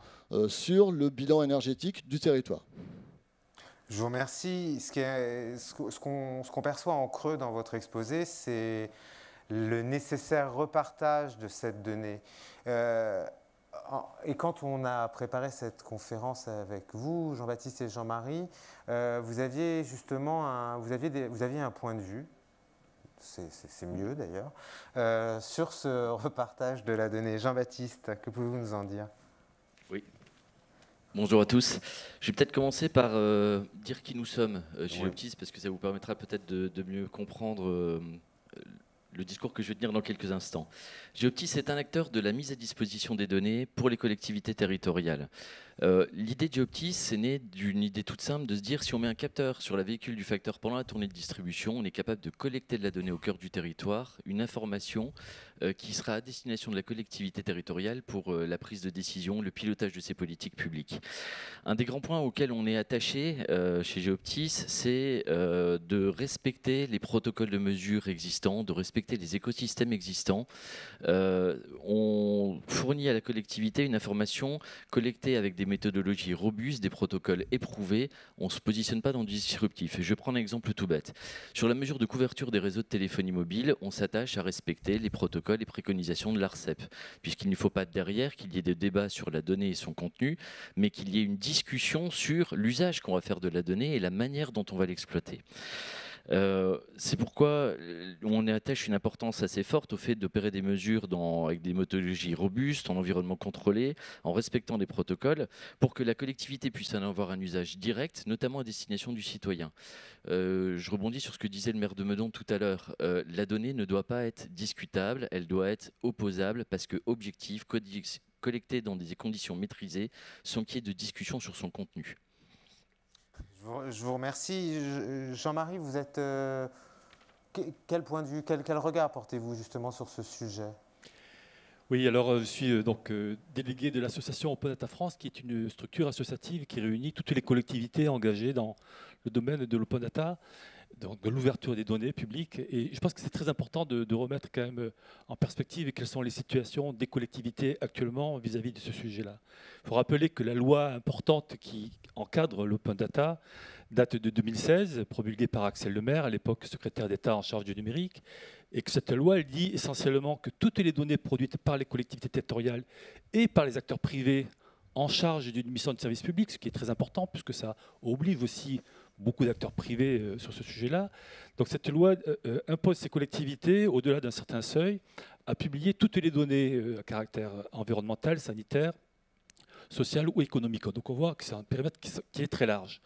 sur le bilan énergétique du territoire. Je vous remercie. Ce qu'on perçoit en creux dans votre exposé, c'est le nécessaire repartage de cette donnée. Et quand on a préparé cette conférence avec vous, Jean-Baptiste et Jean-Marie, vous aviez justement vous aviez un point de vue, c'est mieux d'ailleurs, sur ce repartage de la donnée. Jean-Baptiste, que pouvez-vous nous en dire ? Oui. Bonjour à tous. Je vais peut-être commencer par dire qui nous sommes chez Geoptis, parce que ça vous permettra peut-être de mieux comprendre le discours que je vais tenir dans quelques instants. Geoptis est un acteur de la mise à disposition des données pour les collectivités territoriales. L'idée de Geoptis, c'est né d'une idée toute simple de se dire si on met un capteur sur la véhicule du facteur pendant la tournée de distribution, on est capable de collecter de la donnée au cœur du territoire, une information qui sera à destination de la collectivité territoriale pour la prise de décision, le pilotage de ses politiques publiques. Un des grands points auxquels on est attaché chez Geoptis, c'est de respecter les protocoles de mesure existants, de respecter les écosystèmes existants. On fournit à la collectivité une information collectée avec des méthodologies robustes, des protocoles éprouvés. On ne se positionne pas dans du disruptif. Et je vais prendre un exemple tout bête. Sur la mesure de couverture des réseaux de téléphonie mobile, on s'attache à respecter les protocoles et préconisations de l'ARCEP, puisqu'il ne faut pas derrière qu'il y ait des débats sur la donnée et son contenu, mais qu'il y ait une discussion sur l'usage qu'on va faire de la donnée et la manière dont on va l'exploiter. C'est pourquoi on attache une importance assez forte au fait d'opérer des mesures avec des méthodologies robustes, en environnement contrôlé, en respectant des protocoles, pour que la collectivité puisse en avoir un usage direct, notamment à destination du citoyen. Je rebondis sur ce que disait le maire de Meudon tout à l'heure. La donnée ne doit pas être discutable, elle doit être opposable, parce que objective, collectée dans des conditions maîtrisées, sans qu'il y ait de discussion sur son contenu. Je vous remercie. Jean-Marie, vous êtes... quel point de vue, quel regard portez-vous justement sur ce sujet ? Oui, alors je suis donc délégué de l'association Open Data France, qui est une structure associative qui réunit toutes les collectivités engagées dans le domaine de l'open data, donc de l'ouverture des données publiques. Et je pense que c'est très important de remettre quand même en perspective quelles sont les situations des collectivités actuellement vis-à-vis de ce sujet-là. Il faut rappeler que la loi importante qui encadre l'open data date de 2016, promulguée par Axel Lemaire, à l'époque secrétaire d'État en charge du numérique, et que cette loi, elle dit essentiellement que toutes les données produites par les collectivités territoriales et par les acteurs privés en charge d'une mission de service public, ce qui est très important, puisque ça oblige aussi beaucoup d'acteurs privés sur ce sujet-là. Donc cette loi impose ces collectivités, au-delà d'un certain seuil, à publier toutes les données à caractère environnemental, sanitaire, social ou économique. Donc on voit que c'est un périmètre qui est très large.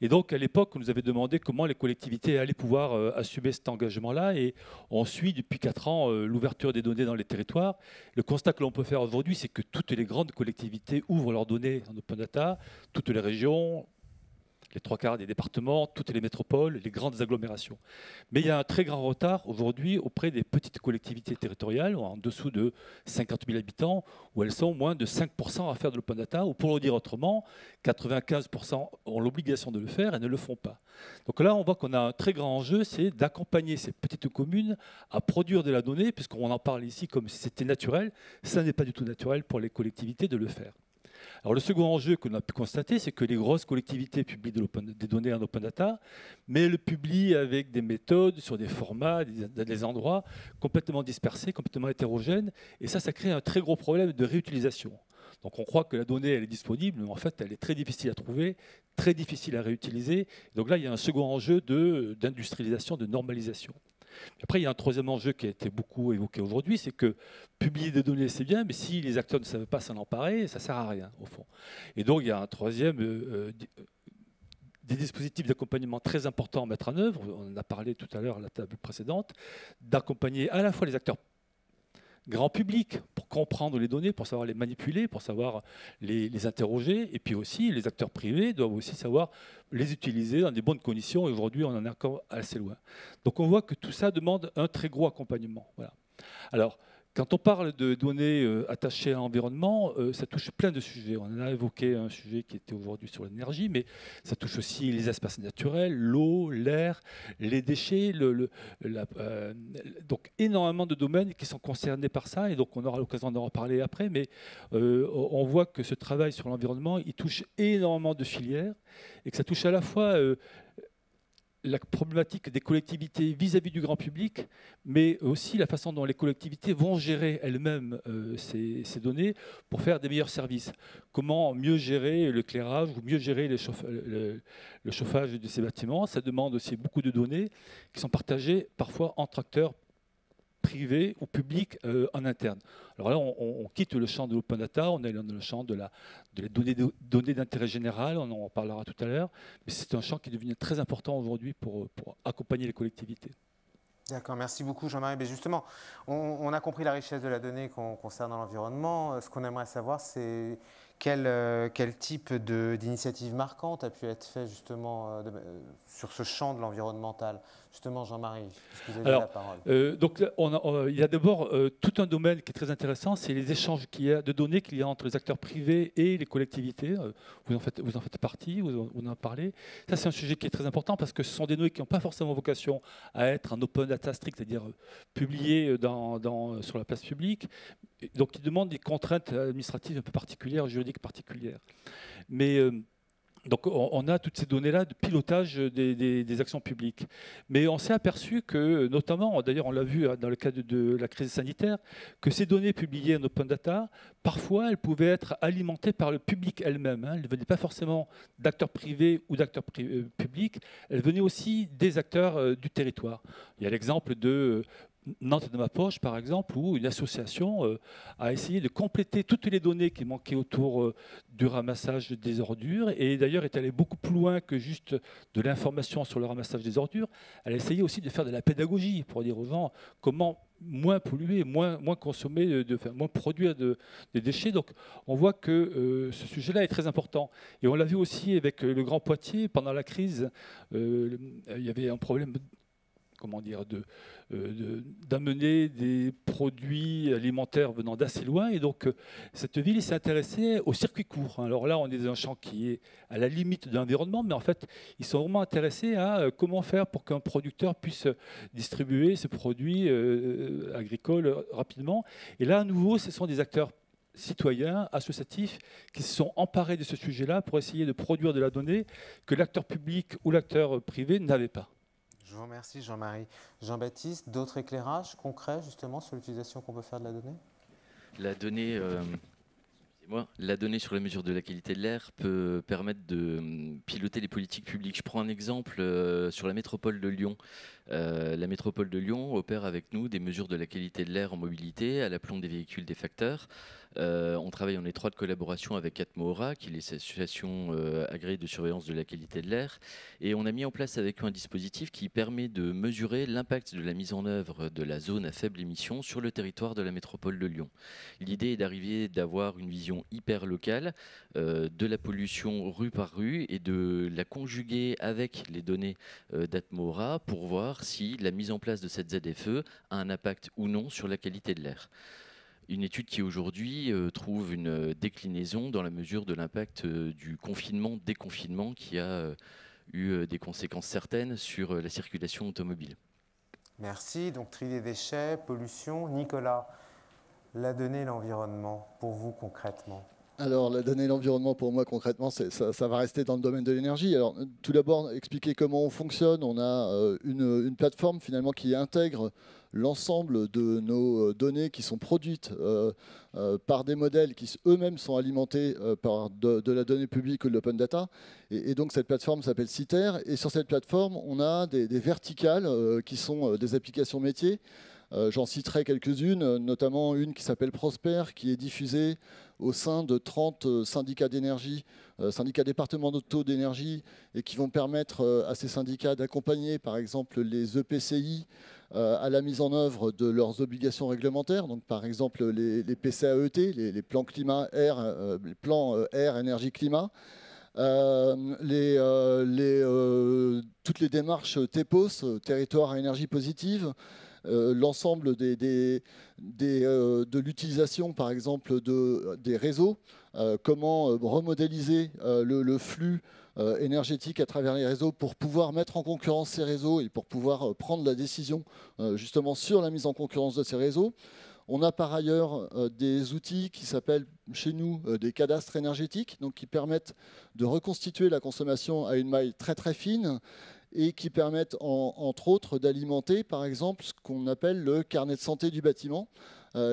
Et donc à l'époque, on nous avait demandé comment les collectivités allaient pouvoir assumer cet engagement-là. Et on suit depuis 4 ans l'ouverture des données dans les territoires. Le constat que l'on peut faire aujourd'hui, c'est que toutes les grandes collectivités ouvrent leurs données en open data, toutes les régions, les 3/4 des départements, toutes les métropoles, les grandes agglomérations. Mais il y a un très grand retard aujourd'hui auprès des petites collectivités territoriales, en dessous de 50 000 habitants, où elles sont moins de 5% à faire de l'open data, ou pour le dire autrement, 95% ont l'obligation de le faire et ne le font pas. Donc là, on voit qu'on a un très grand enjeu, c'est d'accompagner ces petites communes à produire de la donnée, puisqu'on en parle ici comme si c'était naturel. Ça n'est pas du tout naturel pour les collectivités de le faire. Alors le second enjeu que l'on a pu constater, c'est que les grosses collectivités publient des données en open data, mais elles le publient avec des méthodes, sur des formats, des endroits complètement dispersés, complètement hétérogènes, et ça crée un très gros problème de réutilisation. Donc on croit que la donnée elle est disponible, mais en fait elle est très difficile à trouver, très difficile à réutiliser. Donc là il y a un second enjeu d'industrialisation, de normalisation. Après, il y a un troisième enjeu qui a été beaucoup évoqué aujourd'hui, c'est que publier des données, c'est bien, mais si les acteurs ne savent pas s'en emparer, ça ne sert à rien, au fond. Et donc, il y a un troisième, des dispositifs d'accompagnement très importants à mettre en œuvre. On en a parlé tout à l'heure à la table précédente, d'accompagner à la fois les acteurs grand public pour comprendre les données, pour savoir les manipuler, pour savoir les interroger. Et puis aussi, les acteurs privés doivent aussi savoir les utiliser dans des bonnes conditions. Et aujourd'hui, on en est encore assez loin. Donc on voit que tout ça demande un très gros accompagnement. Voilà. Alors, quand on parle de données attachées à l'environnement, ça touche plein de sujets. On en a évoqué un sujet qui était aujourd'hui sur l'énergie, mais ça touche aussi les espaces naturels, l'eau, l'air, les déchets, donc énormément de domaines qui sont concernés par ça, et donc on aura l'occasion d'en reparler après, mais on voit que ce travail sur l'environnement, il touche énormément de filières, et que ça touche à la fois la problématique des collectivités vis-à-vis du grand public, mais aussi la façon dont les collectivités vont gérer elles-mêmes ces données pour faire des meilleurs services. Comment mieux gérer l'éclairage ou mieux gérer le chauffage de ces bâtiments. Ça demande aussi beaucoup de données qui sont partagées parfois entre acteurs privés ou publics en interne. Alors là, on quitte le champ de l'open data, on est dans le champ de les données d'intérêt général, on en parlera tout à l'heure, mais c'est un champ qui devient très important aujourd'hui pour accompagner les collectivités. D'accord, merci beaucoup Jean-Marie. Mais justement, on a compris la richesse de la donnée concernant l'environnement. Ce qu'on aimerait savoir, c'est quel type d'initiative marquante a pu être fait justement sur ce champ de l'environnemental. Justement, Jean-Marie, est-ce que vous avez la parole? Donc, il y a d'abord tout un domaine qui est très intéressant, c'est les échanges de données qu'il y a entre les acteurs privés et les collectivités. Vous en faites partie, vous en parlez. Ça, c'est un sujet qui est très important parce que ce sont des données qui n'ont pas forcément vocation à être en open data strict, c'est-à-dire publiées sur la place publique. Donc, ils demandent des contraintes administratives un peu particulières, juridiques particulières. Mais donc, on a toutes ces données-là de pilotage des actions publiques. Mais on s'est aperçu que, notamment, d'ailleurs, on l'a vu dans le cadre de la crise sanitaire, que ces données publiées en open data, parfois, elles pouvaient être alimentées par le public elle-même. Elles ne venaient pas forcément d'acteurs privés ou d'acteurs publics, elles venaient aussi des acteurs du territoire. Il y a l'exemple de Nantes de ma poche, par exemple, où une association a essayé de compléter toutes les données qui manquaient autour du ramassage des ordures, et d'ailleurs est allée beaucoup plus loin que juste de l'information sur le ramassage des ordures. Elle a essayé aussi de faire de la pédagogie pour dire aux gens comment moins polluer, moins consommer, moins produire des déchets. Donc on voit que ce sujet-là est très important. Et on l'a vu aussi avec le Grand Poitiers, pendant la crise, il y avait un problème d'amener des produits alimentaires venant d'assez loin. Et donc, cette ville s'est intéressée au circuit court. Alors là, on est dans un champ qui est à la limite de l'environnement, mais en fait, ils sont vraiment intéressés à comment faire pour qu'un producteur puisse distribuer ses produits agricoles rapidement. Et là, à nouveau, ce sont des acteurs citoyens, associatifs, qui se sont emparés de ce sujet-là pour essayer de produire de la donnée que l'acteur public ou l'acteur privé n'avait pas. Je vous remercie Jean-Marie. Jean-Baptiste, d'autres éclairages concrets justement sur l'utilisation qu'on peut faire de la donnée? La donnée, La donnée sur la mesure de la qualité de l'air peut permettre de piloter les politiques publiques. Je prends un exemple sur la métropole de Lyon. La métropole de Lyon opère avec nous des mesures de la qualité de l'air en mobilité, à l'aplomb des véhicules des facteurs. On travaille en étroite collaboration avec Atmora, qui est l'association agréée de surveillance de la qualité de l'air. Et on a mis en place avec eux un dispositif qui permet de mesurer l'impact de la mise en œuvre de la zone à faible émission sur le territoire de la métropole de Lyon. L'idée est d'avoir une vision hyper locale de la pollution rue par rue et de la conjuguer avec les données d'Atmora pour voir si la mise en place de cette ZFE a un impact ou non sur la qualité de l'air. Une étude qui aujourd'hui trouve une déclinaison dans la mesure de l'impact du confinement-déconfinement qui a eu des conséquences certaines sur la circulation automobile. Merci. Donc tri des déchets, pollution. Nicolas, la donnée et l'environnement, pour vous concrètement? Alors, la donnée et l'environnement, pour moi, concrètement, ça va rester dans le domaine de l'énergie. Alors, tout d'abord, expliquer comment on fonctionne. On a une plateforme, finalement, qui intègre l'ensemble de nos données qui sont produites par des modèles qui eux-mêmes sont alimentés par de la donnée publique ou de l'open data. Et donc, cette plateforme s'appelle CITER. Et sur cette plateforme, on a des verticales qui sont des applications métiers. J'en citerai quelques-unes, notamment une qui s'appelle Prosper, qui est diffusée au sein de 30 syndicats d'énergie, syndicats départementaux d'énergie, et qui vont permettre à ces syndicats d'accompagner, par exemple, les EPCI à la mise en œuvre de leurs obligations réglementaires. Donc, par exemple, les PCAET, les plans climat-air, les plans air, énergie, climat. Toutes les démarches TEPOS, territoire à énergie positive. L'ensemble de l'utilisation, par exemple, des réseaux, comment remodéliser le flux énergétique à travers les réseaux pour pouvoir mettre en concurrence ces réseaux et pour pouvoir prendre la décision justement sur la mise en concurrence de ces réseaux. On a par ailleurs des outils qui s'appellent chez nous des cadastres énergétiques, donc qui permettent de reconstituer la consommation à une maille très très fine, et qui permettent entre autres d'alimenter par exemple ce qu'on appelle le carnet de santé du bâtiment,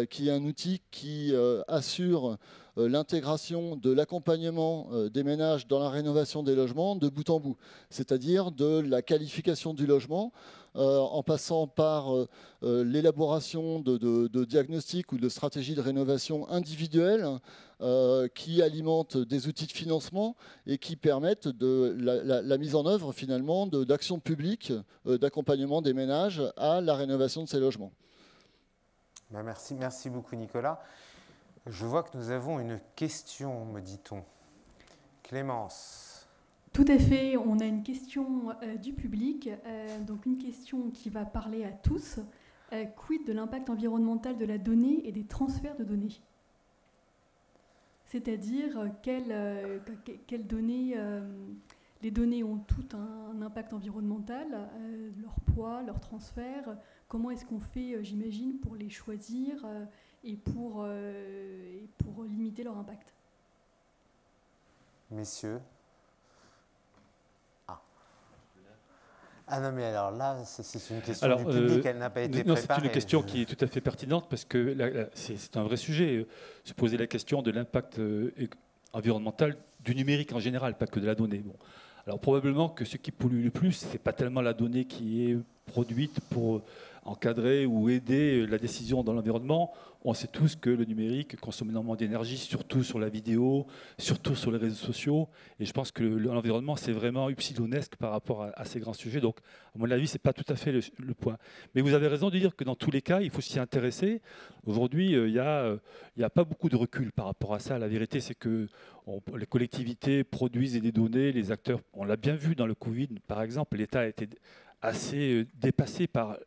qui est un outil qui assure l'intégration de l'accompagnement des ménages dans la rénovation des logements de bout en bout, c'est-à-dire de la qualification du logement en passant par l'élaboration de diagnostics ou de stratégies de rénovation individuelles qui alimentent des outils de financement et qui permettent la mise en œuvre finalement d'actions publiques d'accompagnement des ménages à la rénovation de ces logements. Ben merci beaucoup Nicolas. Je vois que nous avons une question, me dit-on. Clémence. Tout à fait, on a une question du public, donc une question qui va parler à tous. Quid de l'impact environnemental de la donnée et des transferts de données? C'est-à-dire quelles données, les données ont tout un impact environnemental, leur poids, leur transfert. Comment est-ce qu'on fait, j'imagine, pour les choisir et pour limiter leur impact? Messieurs. Ah non, mais alors là, c'est une question du public, elle n'a pas été préparée. C'est une question qui est tout à fait pertinente parce que c'est un vrai sujet. Se poser la question de l'impact environnemental du numérique en général, pas que de la donnée. Bon. Alors probablement que ce qui pollue le plus, ce n'est pas tellement la donnée qui est produite pour encadrer ou aider la décision dans l'environnement. On sait tous que le numérique consomme énormément d'énergie, surtout sur la vidéo, surtout sur les réseaux sociaux. Et je pense que l'environnement, c'est vraiment upsilonesque par rapport à ces grands sujets. Donc, à mon avis, ce n'est pas tout à fait le point. Mais vous avez raison de dire que dans tous les cas, il faut s'y intéresser. Aujourd'hui, il n'y a pas beaucoup de recul par rapport à ça. La vérité, c'est que les collectivités produisent des données, les acteurs, on l'a bien vu dans le Covid, par exemple, l'État a été assez dépassé par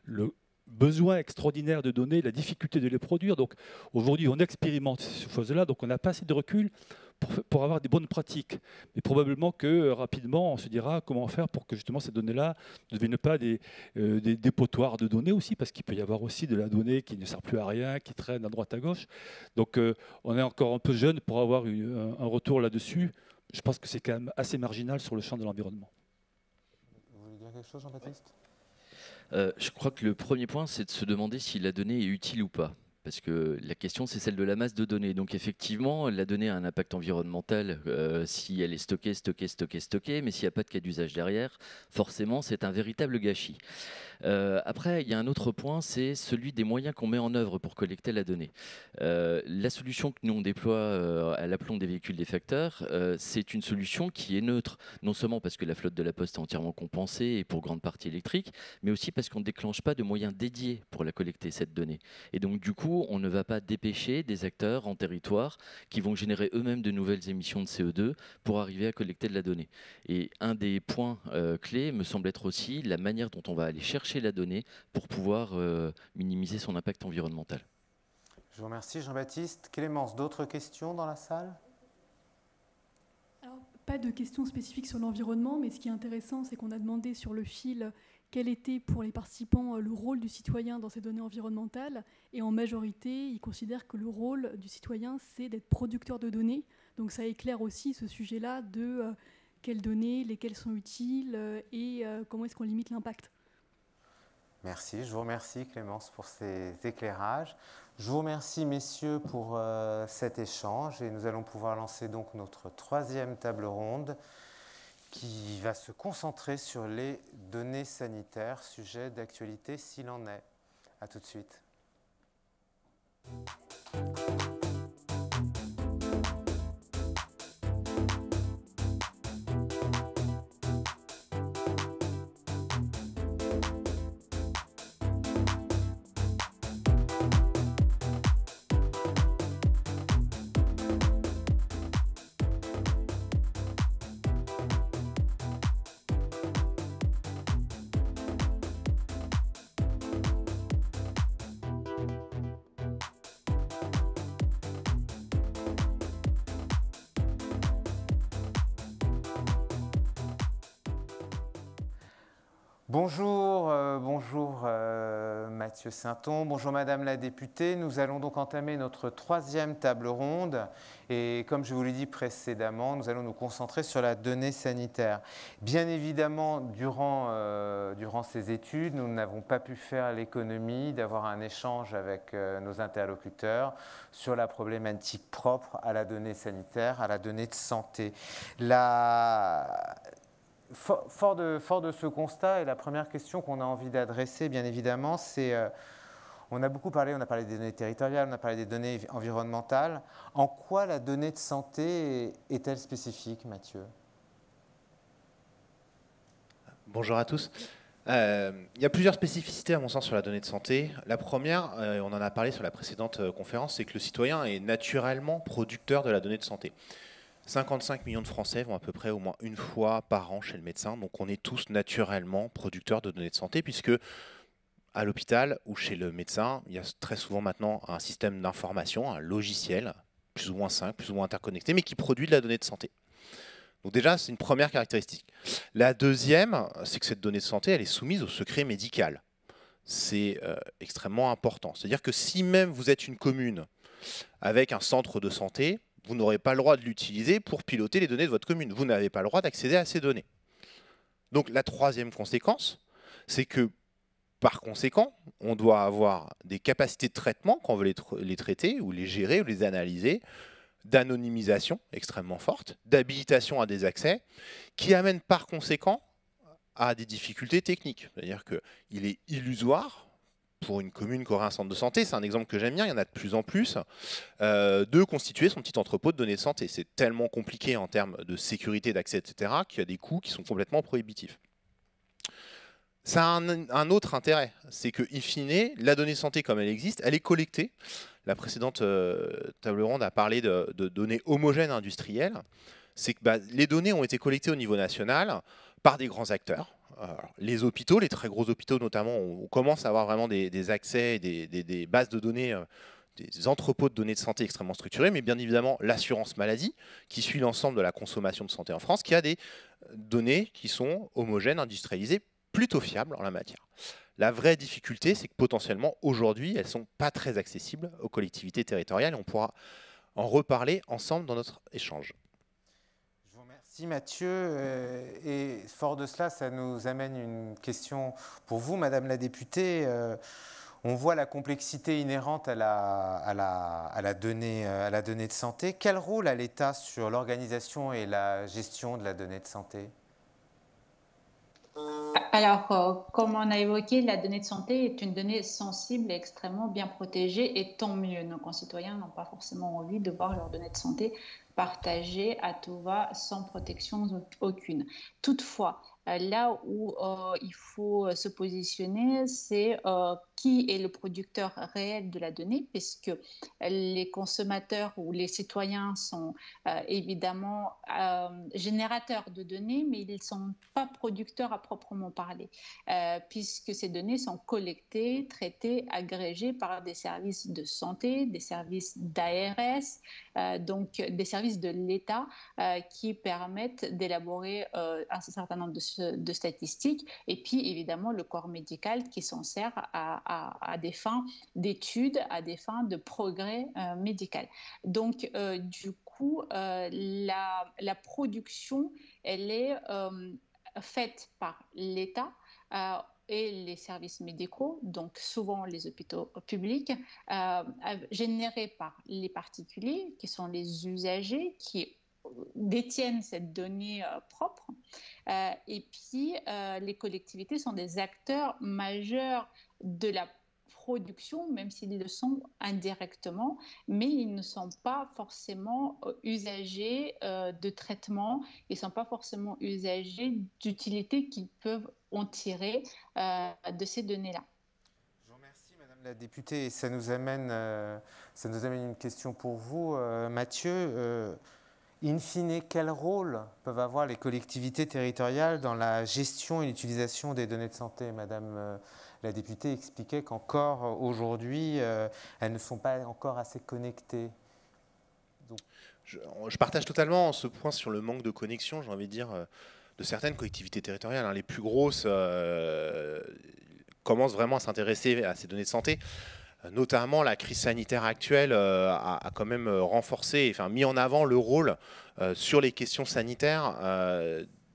le besoin extraordinaire de données, la difficulté de les produire. Donc aujourd'hui, on expérimente ces choses-là, donc on n'a pas assez de recul pour avoir des bonnes pratiques. Mais probablement que rapidement, on se dira comment faire pour que justement ces données-là ne deviennent pas des dépotoirs de données aussi, parce qu'il peut y avoir aussi de la donnée qui ne sert plus à rien, qui traîne à droite à gauche. Donc on est encore un peu jeune pour avoir un retour là-dessus. Je pense que c'est quand même assez marginal sur le champ de l'environnement. Vous voulez dire quelque chose, Jean-Baptiste ? Je crois que le premier point, c'est de se demander si la donnée est utile ou pas. parce que la question c'est celle de la masse de données. Donc effectivement, la donnée a un impact environnemental si elle est stockée, mais s'il n'y a pas de cas d'usage derrière, forcément c'est un véritable gâchis. Après, il y a un autre point, c'est celui des moyens qu'on met en œuvre pour collecter la donnée. La solution que nous on déploie à l'aplomb des véhicules défacteurs, c'est une solution qui est neutre, non seulement parce que la flotte de la Poste est entièrement compensée et pour grande partie électrique, mais aussi parce qu'on ne déclenche pas de moyens dédiés pour la collecter, cette donnée. Et donc du coup, on ne va pas dépêcher des acteurs en territoire qui vont générer eux-mêmes de nouvelles émissions de CO2 pour arriver à collecter de la donnée. Et un des points clés me semble être aussi la manière dont on va aller chercher la donnée pour pouvoir minimiser son impact environnemental. Je vous remercie Jean-Baptiste. Clémence, d'autres questions dans la salle? Alors, pas de questions spécifiques sur l'environnement, mais ce qui est intéressant, c'est qu'on a demandé sur le fil quel était pour les participants le rôle du citoyen dans ces données environnementales. Et en majorité, ils considèrent que le rôle du citoyen, c'est d'être producteur de données. Donc ça éclaire aussi ce sujet-là de quelles données, lesquelles sont utiles et comment est-ce qu'on limite l'impact. Merci, je vous remercie Clémence pour ces éclairages. Je vous remercie messieurs pour cet échange et nous allons pouvoir lancer donc notre troisième table ronde qui va se concentrer sur les données sanitaires, sujet d'actualité s'il en est. À tout de suite. Bonjour, bonjour Mathieu Sainton, bonjour Madame la députée. Nous allons donc entamer notre troisième table ronde et comme je vous l'ai dit précédemment, nous allons nous concentrer sur la donnée sanitaire. Bien évidemment, durant ces études, nous n'avons pas pu faire l'économie d'avoir un échange avec nos interlocuteurs sur la problématique propre à la donnée sanitaire, à la donnée de santé. Fort de ce constat, et la première question qu'on a envie d'adresser, bien évidemment, c'est, on a parlé des données territoriales, on a parlé des données environnementales. En quoi la donnée de santé est-elle spécifique, Mathieu? Bonjour à tous. Il y a plusieurs spécificités à mon sens sur la donnée de santé. La première, on en a parlé sur la précédente conférence, c'est que le citoyen est naturellement producteur de la donnée de santé. 55 millions de Français vont à peu près au moins une fois par an chez le médecin. Donc on est tous naturellement producteurs de données de santé puisque à l'hôpital ou chez le médecin, il y a très souvent maintenant un système d'information, un logiciel, plus ou moins simple, plus ou moins interconnecté, mais qui produit de la donnée de santé. Donc déjà, c'est une première caractéristique. La deuxième, c'est que cette donnée de santé, elle est soumise au secret médical. C'est extrêmement important. C'est-à-dire que si même vous êtes une commune avec un centre de santé, vous n'aurez pas le droit de l'utiliser pour piloter les données de votre commune. Vous n'avez pas le droit d'accéder à ces données. Donc la troisième conséquence, c'est que par conséquent, on doit avoir des capacités de traitement quand on veut les traiter ou les gérer ou les analyser, d'anonymisation extrêmement forte, d'habilitation à des accès, qui amènent par conséquent à des difficultés techniques. C'est-à-dire qu'il est illusoire pour une commune qui aurait un centre de santé, c'est un exemple que j'aime bien, il y en a de plus en plus, de constituer son petit entrepôt de données de santé. C'est tellement compliqué en termes de sécurité d'accès, etc., qu'il y a des coûts qui sont complètement prohibitifs. Ça a un autre intérêt, c'est que, in fine, la donnée de santé comme elle existe, elle est collectée. La précédente table ronde a parlé de données homogènes industrielles. C'est que les données ont été collectées au niveau national par des grands acteurs. Alors, les hôpitaux, les très gros hôpitaux notamment, on commence à avoir vraiment des accès, des bases de données, des entrepôts de données de santé extrêmement structurés, mais bien évidemment l'assurance maladie, qui suit l'ensemble de la consommation de santé en France, qui a des données qui sont homogènes, industrialisées, plutôt fiables en la matière. La vraie difficulté, c'est que potentiellement, aujourd'hui, elles ne sont pas très accessibles aux collectivités territoriales, et on pourra en reparler ensemble dans notre échange. Merci Mathieu. Et fort de cela, ça nous amène une question pour vous, Madame la députée. On voit la complexité inhérente à la donnée de santé. Quel rôle a l'État sur l'organisation et la gestion de la donnée de santé ? Alors, comme on a évoqué, la donnée de santé est une donnée sensible et extrêmement bien protégée, et tant mieux. Nos concitoyens n'ont pas forcément envie de voir leurs données de santé partagées à tout va sans protection aucune. Toutefois, là où il faut se positionner, c'est qui est le producteur réel de la donnée, puisque les consommateurs ou les citoyens sont évidemment générateurs de données, mais ils ne sont pas producteurs à proprement parler, puisque ces données sont collectées, traitées, agrégées par des services de santé, des services d'ARS, donc des services de l'État qui permettent d'élaborer un certain nombre de statistiques, et puis évidemment le corps médical qui s'en sert à des fins d'études, à des fins de progrès médical. Donc du coup, la production, elle est faite par l'État et les services médicaux, donc souvent les hôpitaux publics, générés par les particuliers, qui sont les usagers, qui détiennent cette donnée propre. Et puis, les collectivités sont des acteurs majeurs de la production, même s'ils le sont indirectement, mais ils ne sont pas forcément usagers de traitement, ils ne sont pas forcément usagers d'utilité qu'ils peuvent en tirer de ces données-là. Je vous remercie, Madame la députée, et ça nous amène une question pour vous, Mathieu. In fine, quel rôle peuvent avoir les collectivités territoriales dans la gestion et l'utilisation des données de santé ? Madame la députée expliquait qu'encore aujourd'hui, elles ne sont pas encore assez connectées. Donc... Je partage totalement ce point sur le manque de connexion, j'ai envie de dire, de certaines collectivités territoriales. Les plus grosses commencent vraiment à s'intéresser à ces données de santé. Notamment, la crise sanitaire actuelle a quand même renforcé, mis en avant le rôle sur les questions sanitaires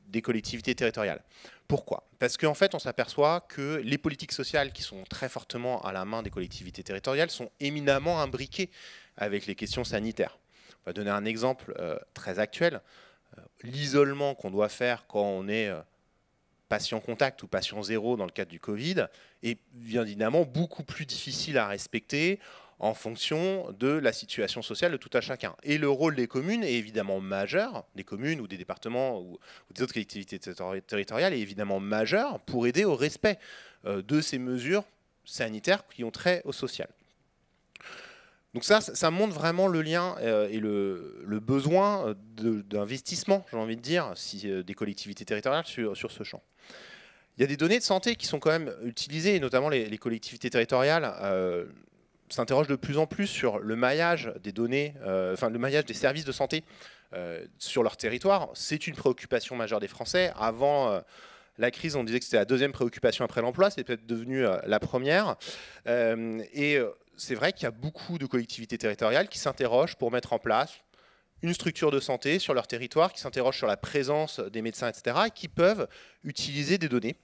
des collectivités territoriales. Pourquoi ? Parce qu'en fait, on s'aperçoit que les politiques sociales qui sont très fortement à la main des collectivités territoriales sont éminemment imbriquées avec les questions sanitaires. On va donner un exemple très actuel. L'isolement qu'on doit faire quand on est patient contact ou patient zéro dans le cadre du Covid est bien évidemment beaucoup plus difficile à respecter en fonction de la situation sociale de tout un chacun. Et le rôle des communes est évidemment majeur, des communes ou des départements ou des autres collectivités territoriales est évidemment majeur pour aider au respect de ces mesures sanitaires qui ont trait au social. Donc ça montre vraiment le lien et le besoin d'investissement, j'ai envie de dire, des collectivités territoriales sur ce champ. Il y a des données de santé qui sont quand même utilisées, et notamment les collectivités territoriales s'interrogent de plus en plus sur le maillage des données, le maillage des services de santé sur leur territoire. C'est une préoccupation majeure des Français. Avant la crise, on disait que c'était la deuxième préoccupation après l'emploi, c'est peut-être devenu la première. C'est vrai qu'il y a beaucoup de collectivités territoriales qui s'interrogent pour mettre en place une structure de santé sur leur territoire, qui s'interrogent sur la présence des médecins, etc., et qui peuvent utiliser des données,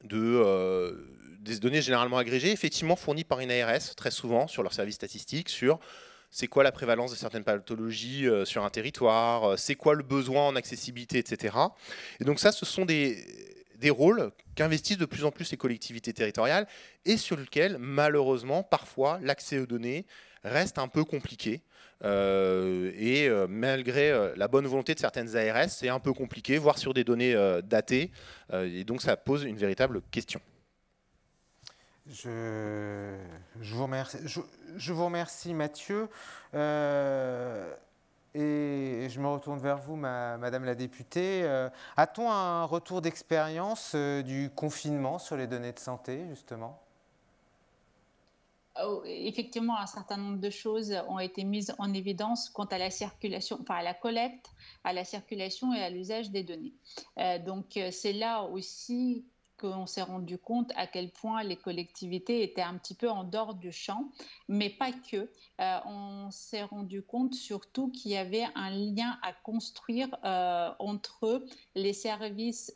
des données généralement agrégées, effectivement fournies par une ARS, très souvent, sur leur service statistique, sur c'est quoi la prévalence de certaines pathologies sur un territoire, c'est quoi le besoin en accessibilité, etc. Et donc ça, ce sont des rôles qu'investissent de plus en plus les collectivités territoriales et sur lesquels, malheureusement, parfois, l'accès aux données reste un peu compliqué. Malgré la bonne volonté de certaines ARS, c'est un peu compliqué, voire sur des données datées. Et donc, ça pose une véritable question. Je vous remercie, Mathieu. Et je me retourne vers vous, Madame la députée. A-t-on un retour d'expérience du confinement sur les données de santé, justement ? Effectivement, un certain nombre de choses ont été mises en évidence quant à la circulation, enfin à la collecte, à la circulation et à l'usage des données. Donc c'est là aussi qu'on s'est rendu compte à quel point les collectivités étaient un petit peu en dehors du champ, mais pas que. On s'est rendu compte surtout qu'il y avait un lien à construire entre les services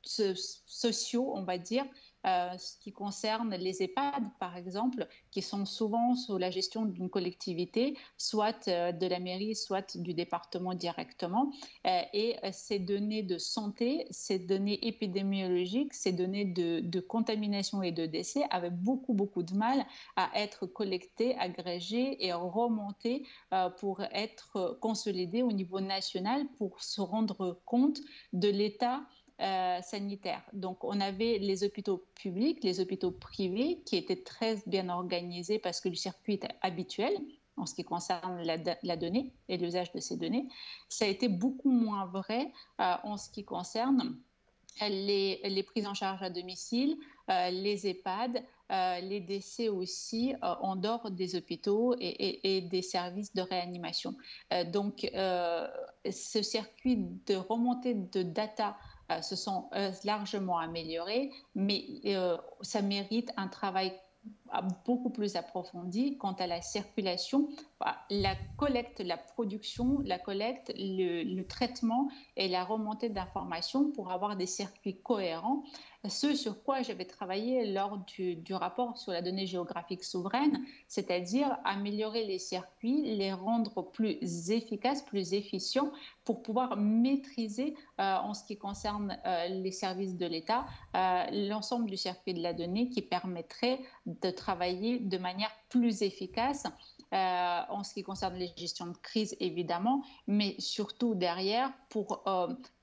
sociaux, on va dire, ce qui concerne les EHPAD, par exemple, qui sont souvent sous la gestion d'une collectivité, soit de la mairie, soit du département directement. Et ces données de santé, ces données épidémiologiques, ces données de contamination et de décès avaient beaucoup de mal à être collectées, agrégées et remontées pour être consolidées au niveau national pour se rendre compte de l'état sanitaire. Donc, on avait les hôpitaux publics, les hôpitaux privés qui étaient très bien organisés parce que le circuit était habituel en ce qui concerne la donnée et l'usage de ces données. Ça a été beaucoup moins vrai en ce qui concerne les prises en charge à domicile, les EHPAD, les décès aussi en dehors des hôpitaux et des services de réanimation. Donc, ce circuit de remontée de data se sont largement améliorés, mais ça mérite un travail beaucoup plus approfondi quant à la circulation, la collecte, la production, la collecte, le traitement et la remontée d'informations pour avoir des circuits cohérents. Ce sur quoi j'avais travaillé lors du rapport sur la donnée géographique souveraine, c'est-à-dire améliorer les circuits, les rendre plus efficaces, plus efficients pour pouvoir maîtriser en ce qui concerne les services de l'État l'ensemble du circuit de la donnée qui permettrait de travailler de manière plus efficace en ce qui concerne les gestions de crise évidemment, mais surtout derrière pour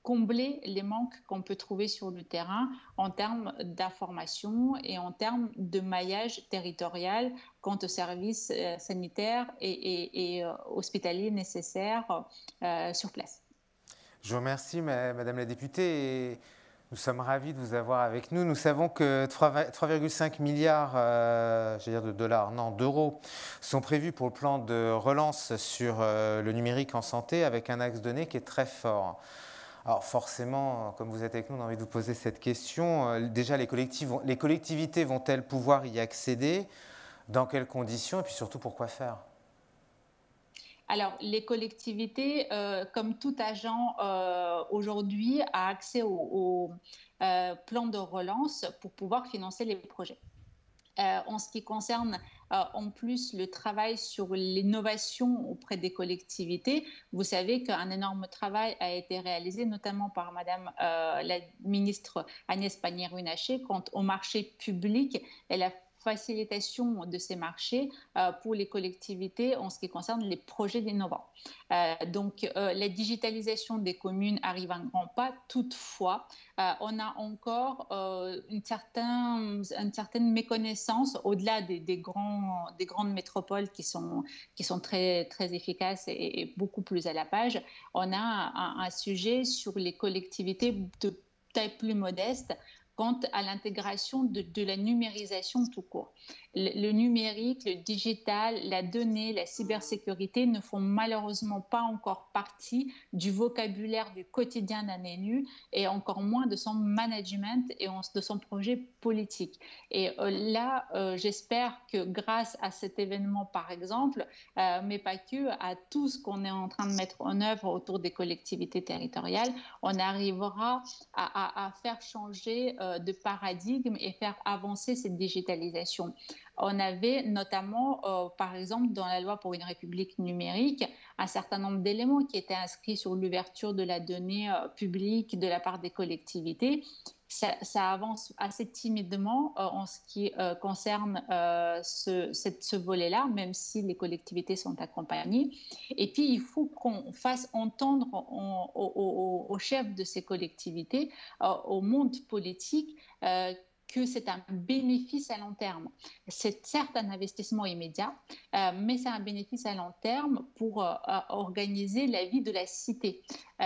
combler les manques qu'on peut trouver sur le terrain en termes d'information et en termes de maillage territorial quant aux services sanitaires et hospitaliers nécessaires sur place. Je vous remercie, Madame la députée. Et nous sommes ravis de vous avoir avec nous. Nous savons que 3,5 milliards d'euros sont prévus pour le plan de relance sur le numérique en santé avec un axe donné qui est très fort. Alors forcément, comme vous êtes avec nous, on a envie de vous poser cette question. Déjà, les collectivités vont-elles pouvoir y accéder? Dans quelles conditions? Et puis surtout, pourquoi faire? Alors, les collectivités, comme tout agent aujourd'hui, a accès au plan de relance pour pouvoir financer les projets. En ce qui concerne en plus le travail sur l'innovation auprès des collectivités, vous savez qu'un énorme travail a été réalisé, notamment par Madame la ministre Agnès Pannier-Runacher, quant au marché public et la facilitation de ces marchés pour les collectivités en ce qui concerne les projets innovants. Donc, la digitalisation des communes arrive à un grand pas. Toutefois, on a encore une certaine méconnaissance au-delà des grandes métropoles qui sont très, très efficaces et beaucoup plus à la page. On a un sujet sur les collectivités de taille plus modeste quant à l'intégration de la numérisation tout court. Le numérique, le digital, la donnée, la cybersécurité ne font malheureusement pas encore partie du vocabulaire du quotidien d'un élu et encore moins de son management et de son projet politique. Et là, j'espère que grâce à cet événement, par exemple, mais pas que, à tout ce qu'on est en train de mettre en œuvre autour des collectivités territoriales, on arrivera à faire changer de paradigme et faire avancer cette digitalisation. On avait notamment, par exemple, dans la loi pour une République numérique, un certain nombre d'éléments qui étaient inscrits sur l'ouverture de la donnée publique de la part des collectivités. Ça avance assez timidement en ce qui concerne ce volet-là, même si les collectivités sont accompagnées. Et puis, il faut qu'on fasse entendre aux chefs de ces collectivités, au monde politique, que c'est un bénéfice à long terme. C'est certes un investissement immédiat, mais c'est un bénéfice à long terme pour organiser la vie de la cité. Tout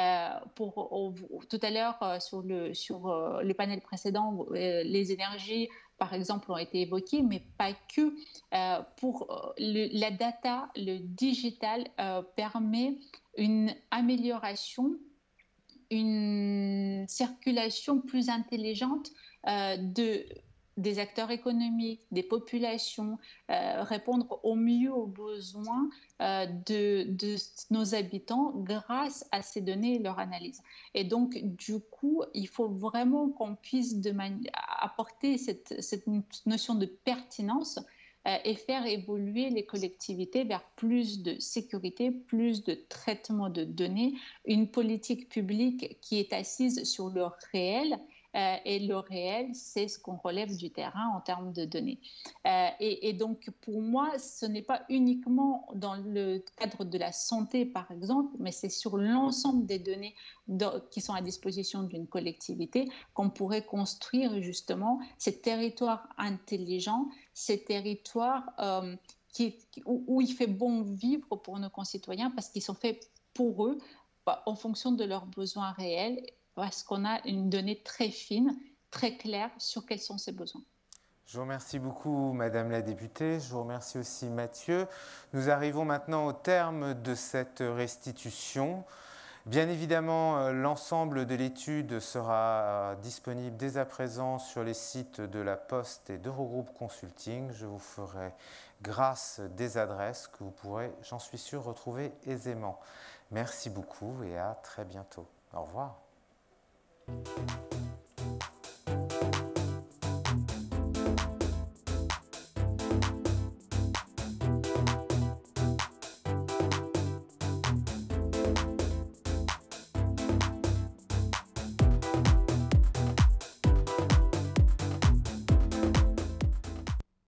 à l'heure, sur le panel précédent, les énergies, par exemple, ont été évoquées, mais pas que. La data, le digital permet une amélioration, une circulation plus intelligente des acteurs économiques, des populations, répondre au mieux aux besoins de nos habitants grâce à ces données et leur analyse. Et donc, du coup, il faut vraiment qu'on puisse apporter cette notion de pertinence et faire évoluer les collectivités vers plus de sécurité, plus de traitement de données, une politique publique qui est assise sur le réel. Et le réel, c'est ce qu'on relève du terrain en termes de données. Et donc, pour moi, ce n'est pas uniquement dans le cadre de la santé, par exemple, mais c'est sur l'ensemble des données qui sont à disposition d'une collectivité qu'on pourrait construire justement ces territoires intelligents, ces territoires où il fait bon vivre pour nos concitoyens parce qu'ils sont faits pour eux, en fonction de leurs besoins réels, parce qu'on a une donnée très fine, très claire sur quels sont ces besoins. Je vous remercie beaucoup, Madame la députée. Je vous remercie aussi, Mathieu. Nous arrivons maintenant au terme de cette restitution. Bien évidemment, l'ensemble de l'étude sera disponible dès à présent sur les sites de la Poste et d'Eurogroupe Consulting. Je vous ferai grâce des adresses que vous pourrez, j'en suis sûr, retrouver aisément. Merci beaucoup et à très bientôt. Au revoir.